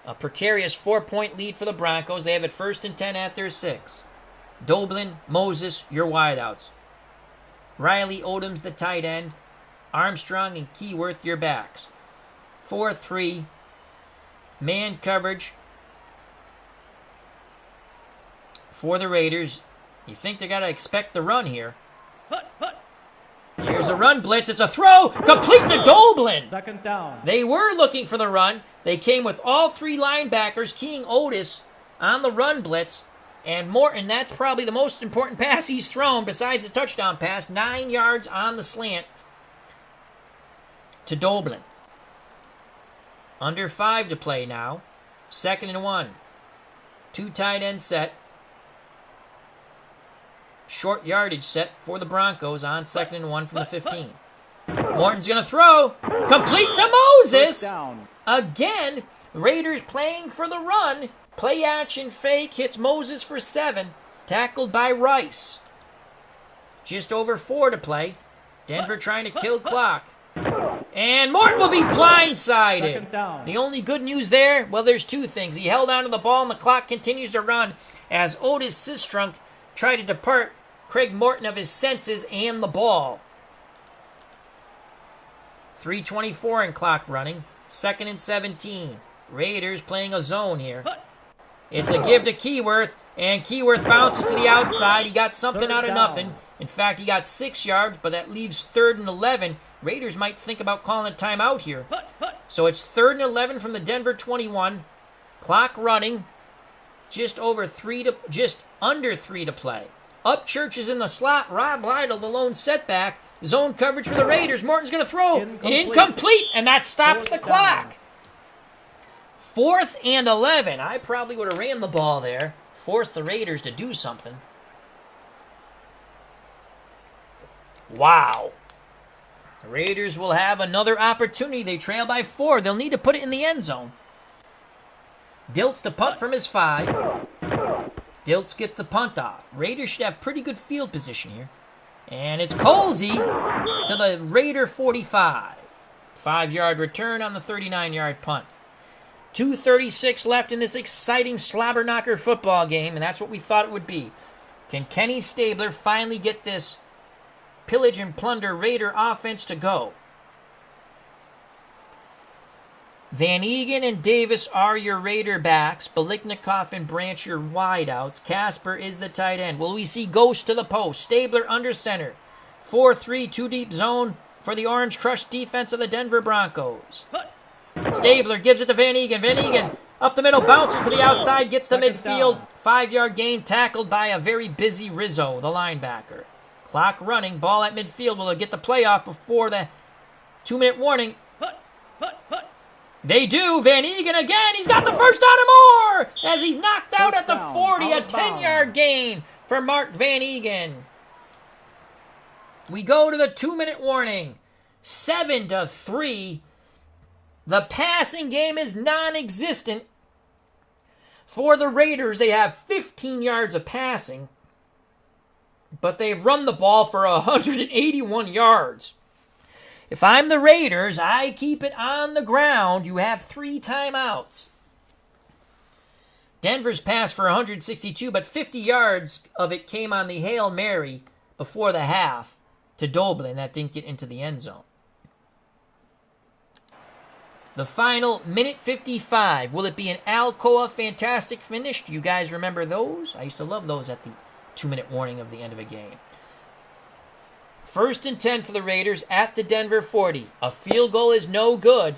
A precarious 4-point lead for the Broncos. They have it 1st and 10 at their 6. Doblin, Moses, your wideouts. Riley Odom's the tight end. Armstrong and Keyworth, your backs. 4-3. Man coverage for the Raiders. You think they got to expect the run here. Here's a run blitz. It's a throw. Complete to Doblin. 2nd down. They were looking for the run. They came with all 3 linebackers, keying Otis on the run blitz. And Morton, that's probably the most important pass he's thrown besides the touchdown pass. 9 yards on the slant to Doblin. Under 5 to play now. 2nd and 1. 2 tight end set. Short yardage set for the Broncos on 2nd and 1 from the 15. Morton's going to throw. Complete to Moses. Again, Raiders playing for the run. Play action fake. Hits Moses for 7. Tackled by Rice. Just over 4 to play. Denver trying to kill clock. And Morton will be blindsided. The only good news there, well, there's 2 things. He held onto the ball and the clock continues to run as Otis Sistrunk tried to depart Craig Morton of his senses and the ball. 3:24 in clock running. 2nd and 17. Raiders playing a zone here. It's a give to Keyworth, and Keyworth bounces to the outside. He got something out of nothing. In fact, he got 6 yards, but that leaves 3rd and 11. Raiders might think about calling a timeout here. So it's 3rd and 11 from the Denver 21. Clock running. Just under 3 to play. Upchurch is in the slot. Rob Lytle, the lone setback. Zone coverage for the Raiders. Morton's going to throw. Incomplete. And that stops the clock. 4th and 11. I probably would have ran the ball there. Forced the Raiders to do something. Wow. The Raiders will have another opportunity. They trail by 4. They'll need to put it in the end zone. Dilts to punt from his 5. Dilts gets the punt off. Raiders should have pretty good field position here. And it's Colsey to the Raider 45. 5-yard return on the 39-yard punt. 2:36 left in this exciting slobber knocker football game, and that's what we thought it would be. Can Kenny Stabler finally get this pillage and plunder Raider offense to go? Van Eegen and Davis are your Raider backs. Biletnikoff and Branch your wideouts. Casper is the tight end. Will we see Ghost to the post? Stabler under center. 4-3, 2 deep zone. for the Orange Crush defense of the Denver Broncos. Stabler gives it to Van Eegen. Van Eegen up the middle, bounces to the outside, gets the midfield. 5-yard gain, tackled by a very busy Rizzo, the linebacker. Clock running, ball at midfield. Will it get the playoff before the 2-minute warning? They do. Van Eegen again. He's got the first down and more as he's knocked out at the 40. A 10-yard gain for Mark Van Eegen. We go to the 2-minute warning. 7-3. The passing game is non-existent for the Raiders. They have 15 yards of passing, but they've run the ball for 181 yards. If I'm the Raiders, I keep it on the ground. You have 3 timeouts. Denver's passed for 162, but 50 yards of it came on the Hail Mary before the half to Doblin. That didn't get into the end zone. The final minute 55. Will it be an Alcoa fantastic finish? Do you guys remember those? I used to love those at the 2-minute warning of the end of a game. 1st and 10 for the Raiders at the Denver 40. A field goal is no good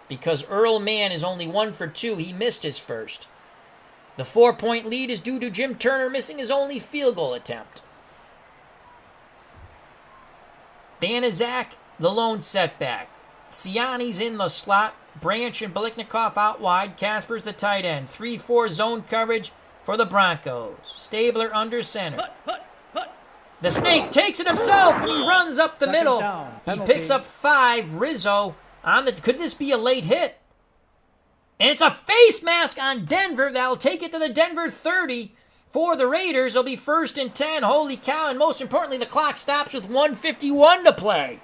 because Earl Mann is only 1 for 2. He missed his first. The 4-point lead is due to Jim Turner missing his only field goal attempt. Banaszak, the lone setback. Siani's in the slot. Branch and Biliknikov out wide. Casper's the tight end. 3-4 zone coverage for the Broncos. Stabler under center. The Snake takes it himself and he runs up the middle. He picks up 5. Rizzo on the... Could this be a late hit? And it's a face mask on Denver. That'll take it to the Denver 30. For the Raiders, it'll be 1st and 10. Holy cow. And most importantly, the clock stops with 1:51 to play.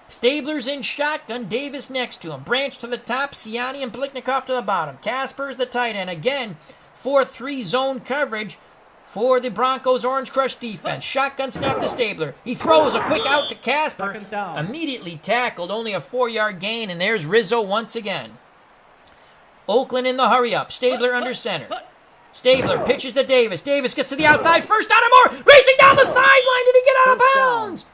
Stabler's in shotgun. Davis next to him. Branch to the top. Siani and Biliknikov to the bottom. Casper's the tight end. Again, 4-3 zone coverage for the Broncos Orange Crush defense. Shotgun snap to Stabler. He throws a quick out to Casper. Immediately tackled. Only a 4-yard gain. And there's Rizzo once again. Oakland in the hurry up. Stabler under center. Stabler pitches to Davis. Davis gets to the outside. First down and more. Racing down the sideline. Did he get out of bounds?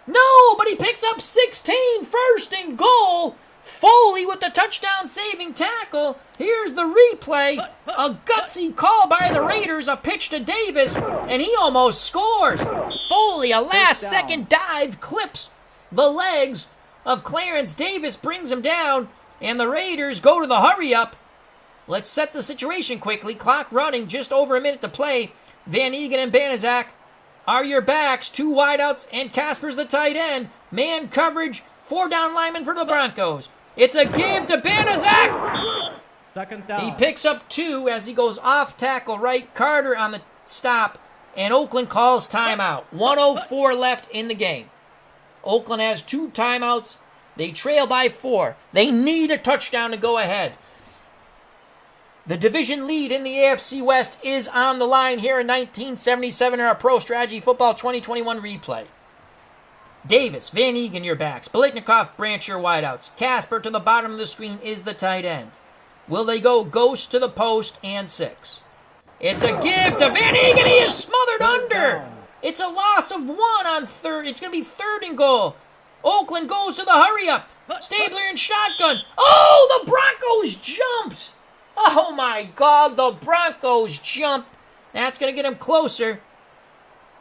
No, but he picks up 16. 1st and goal. Foley with the touchdown saving tackle. Here's the replay. A gutsy call by the Raiders. A pitch to Davis, and he almost scores. Foley, a last-second dive, clips the legs of Clarence Davis, brings him down, and the Raiders go to the hurry-up. Let's set the situation quickly. Clock running, just over a minute to play. Van Eegen and Banaszak are your backs. 2 wideouts, and Casper's the tight end. Man coverage, 4 down linemen for the Broncos. It's a give to Banaszak. 2nd down. He picks up 2 as he goes off tackle right. Carter on the stop, and Oakland calls timeout. 1:04 left in the game. Oakland has 2 timeouts. They trail by 4. They need a touchdown to go ahead. The division lead in the AFC West is on the line here in 1977 in our Pro Strategy Football 2021 replay. Davis, Van Eegen, your backs. Biliknikov, Branch, your wideouts. Casper to the bottom of the screen is the tight end. Will they go ghost to the post and 6? It's a give to Van Eegen. He is smothered under. It's a loss of 1 on 3rd. It's going to be 3rd and goal. Oakland goes to the hurry-up. Stabler in shotgun. Oh, the Broncos jumped. Oh, my God, the Broncos jump. That's going to get him closer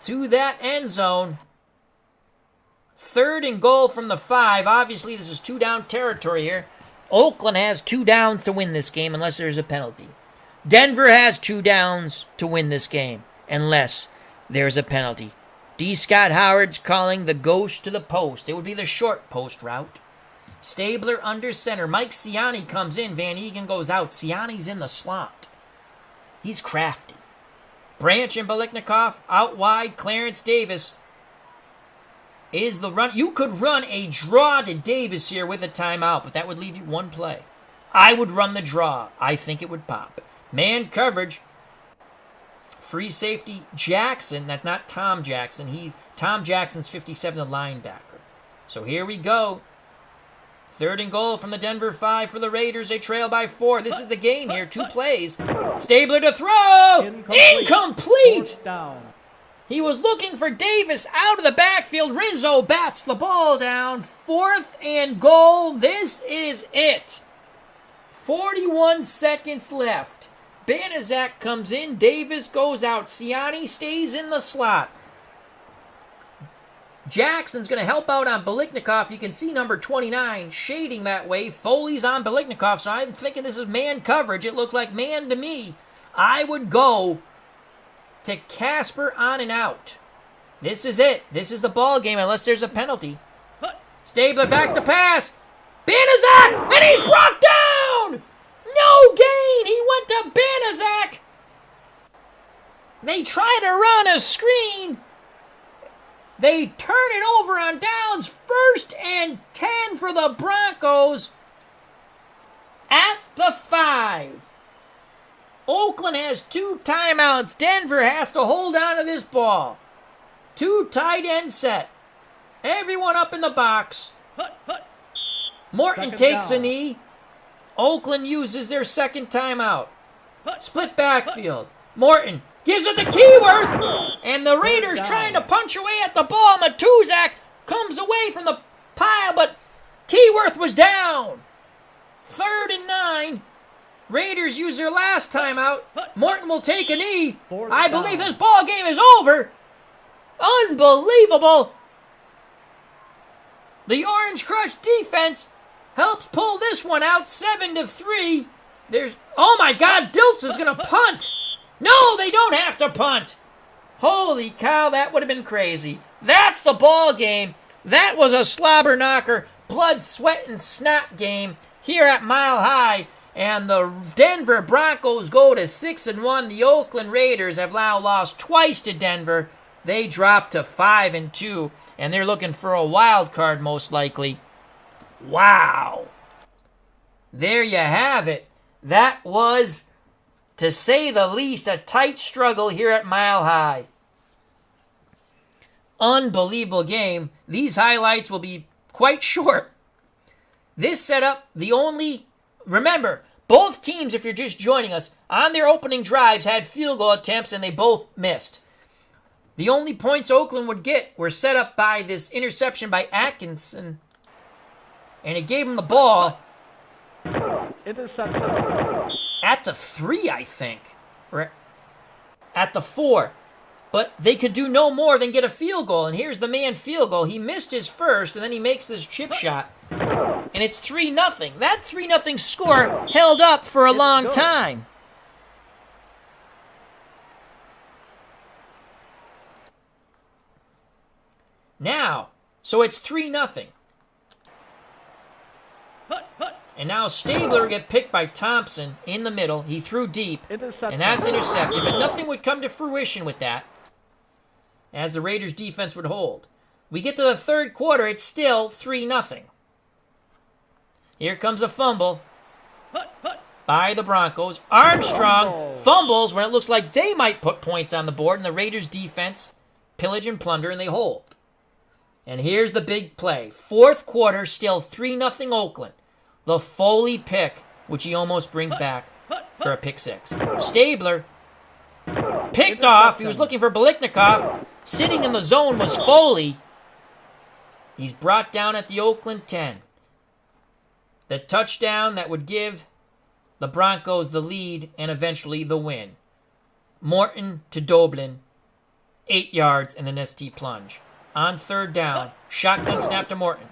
to that end zone. 3rd and goal from the 5. Obviously, this is 2-down territory here. Oakland has 2 downs to win this game unless there's a penalty. Denver has 2 downs to win this game unless there's a penalty. D. Scott Howard's calling the ghost to the post. It would be the short post route. Stabler under center. Mike Siani comes in. Van Eegen goes out. Siani's in the slot. He's crafty. Branch and Biliknikov out wide. Clarence Davis is the run. You could run a draw to Davis here with a timeout, but that would leave you 1 play. I would run the draw. I think it would pop. Man coverage. Free safety Jackson. That's not Tom Jackson. Tom Jackson's 57, the linebacker. So here we go. 3rd and goal from the Denver 5 for the Raiders. They trail by 4. This is the game here. 2 plays. Stabler to throw. Incomplete. He was looking for Davis out of the backfield. Rizzo bats the ball down. 4th and goal. This is it. 41 seconds left. Banaszak comes in. Davis goes out. Ciani stays in the slot. Jackson's going to help out on Biliknikov. You can see number 29 shading that way. Foley's on Biliknikov, so I'm thinking this is man coverage. It looks like man to me. I would go to Casper on and out. This is it. This is the ball game unless there's a penalty. Stabler back to pass. Banaszak! And he's brought down! No gain! He went to Banaszak! They try to run a screen. They turn it over on downs. 1st and 10 for the Broncos at the 5. Oakland has 2 timeouts. Denver has to hold on to this ball. 2 tight end set. Everyone up in the box. Morton takes a knee. Oakland uses their 2nd timeout. Split backfield. Morton gives it to Keyworth. And the Raiders trying to punch away at the ball. Matuzak comes away from the pile, but Keyworth was down. 3rd and 9. Raiders use their last timeout. Morton will take a knee. I believe this ball game is over. Unbelievable. The Orange Crush defense helps pull this one out 7-3. Oh my God, Dilts is going to punt. No, they don't have to punt. Holy cow, that would have been crazy. That's the ball game. That was a slobber knocker, blood, sweat, and snot game here at Mile High. And the Denver Broncos go to 6-1. The Oakland Raiders have now lost twice to Denver. They drop to 5-2, and they're looking for a wild card most likely. Wow. There you have it. That was, to say the least, a tight struggle here at Mile High. Unbelievable game. These highlights will be quite short. This setup, remember, both teams, if you're just joining us, on their opening drives had field goal attempts and they both missed. The only points Oakland would get were set up by this interception by Atkinson, and it gave them the ball Interception. at the 3, I think, or at the 4. But they could do no more than get a field goal, and here's the man field goal. He missed his first, and then he makes this chip shot, and it's 3-0. That 3-0 score held up for a long time. Now, so it's 3-0. And now Stabler get picked by Thompson in the middle. He threw deep, and that's intercepted. But nothing would come to fruition with that, as the Raiders' defense would hold. We get to the 3rd quarter, it's still 3-0. Here comes a fumble by the Broncos. Armstrong fumbles when it looks like they might put points on the board, and the Raiders' defense pillage and plunder, and they hold. And here's the big play. 4th quarter, still 3-0 Oakland. The Foley pick, which he almost brings back for a pick 6. Stabler picked off. He was looking for Biliknikov. Sitting in the zone was Foley. He's brought down at the Oakland 10. The touchdown that would give the Broncos the lead and eventually the win. Morton to Doblin, 8 yards and an ST plunge. On 3rd down, shotgun snap to Morton.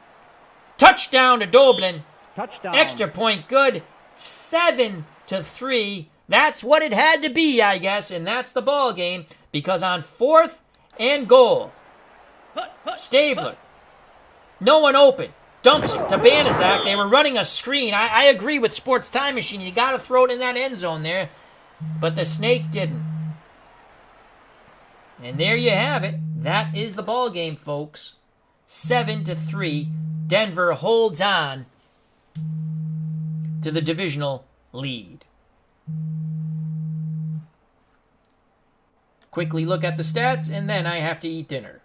Touchdown to Doblin. Touchdown. Extra point good. 7-3. That's what it had to be, I guess, and that's the ball game, because on 4th and goal, Stabler, no one open, dumps it to Banaszak. They were running a screen. I agree with Sports Time Machine. You got to throw it in that end zone there, but the Snake didn't. And there you have it. That is the ball game, folks. 7-3. Denver holds on to the divisional lead. Quickly look at the stats, and then I have to eat dinner.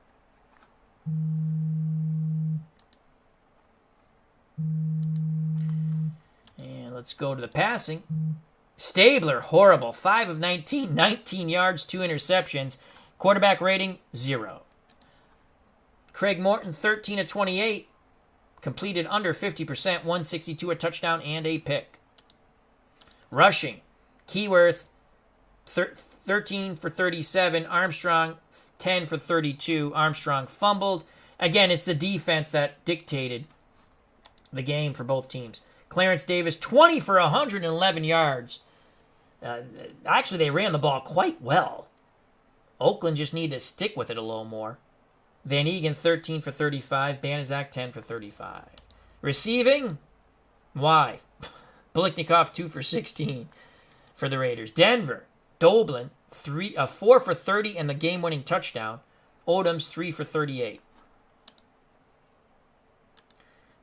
And let's go to the passing. Stabler, horrible. 5 of 19, 19 yards, 2 interceptions. Quarterback rating, 0. Craig Morton, 13 of 28. Completed under 50%, 162, a touchdown, and a pick. Rushing, Keyworth, 13 for 37. Armstrong, 10 for 32. Armstrong fumbled. Again, it's the defense that dictated the game for both teams. Clarence Davis, 20 for 111 yards. Actually, they ran the ball quite well. Oakland just needed to stick with it a little more. Van Egan, 13 for 35. Banaszak, 10 for 35. Receiving? Why? Biliknikov, 2 for 16 for the Raiders. Denver, Doblin, 4 for 30 and the game-winning touchdown. Odoms, 3 for 38.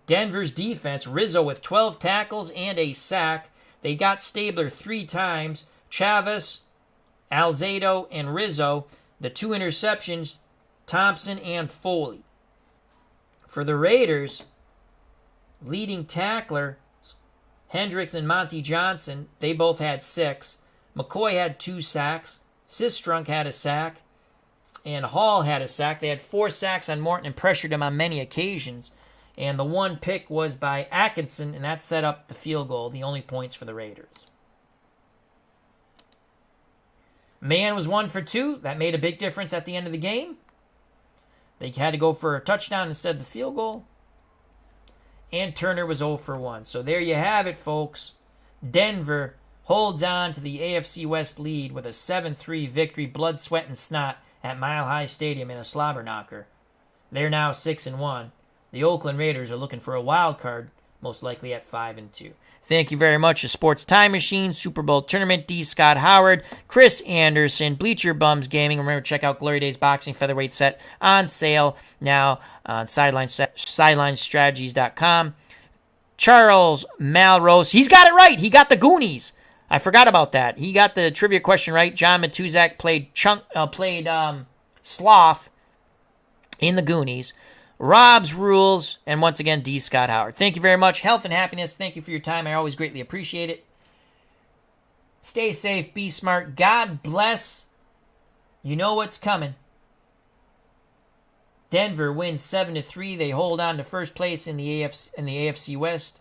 Denver's defense, Rizzo with 12 tackles and a sack. They got Stabler 3 times. Chavez, Alzado, and Rizzo. The 2 interceptions, Thompson and Foley. For the Raiders, leading tackler, Hendricks and Monty Johnson, they both had 6. McCoy had 2 sacks. Sistrunk had a sack. And Hall had a sack. They had 4 sacks on Morton and pressured him on many occasions. And the 1 pick was by Atkinson, and that set up the field goal, the only points for the Raiders. Mann was 1 for 2. That made a big difference at the end of the game. They had to go for a touchdown instead of the field goal. And Turner was 0 for 1. So there you have it, folks. Denver holds on to the AFC West lead with a 7-3 victory, blood, sweat, and snot at Mile High Stadium in a slobber knocker. They're now 6-1. The Oakland Raiders are looking for a wild card, most likely at 5-2. Thank you very much to Sports Time Machine, Super Bowl Tournament, D. Scott Howard, Chris Anderson, Bleacher Bums Gaming. Remember, check out Glory Days Boxing Featherweight Set on sale now on SidelineStrategies.com. Charles Malrose, he's got it right. He got the Goonies. I forgot about that. He got the trivia question right. John Matuzak played Sloth in the Goonies. Rob's Rules, and once again, D. Scott Howard. Thank you very much. Health and happiness. Thank you for your time. I always greatly appreciate it. Stay safe. Be smart. God bless. You know what's coming. Denver wins 7-3. They hold on to first place in the AFC West.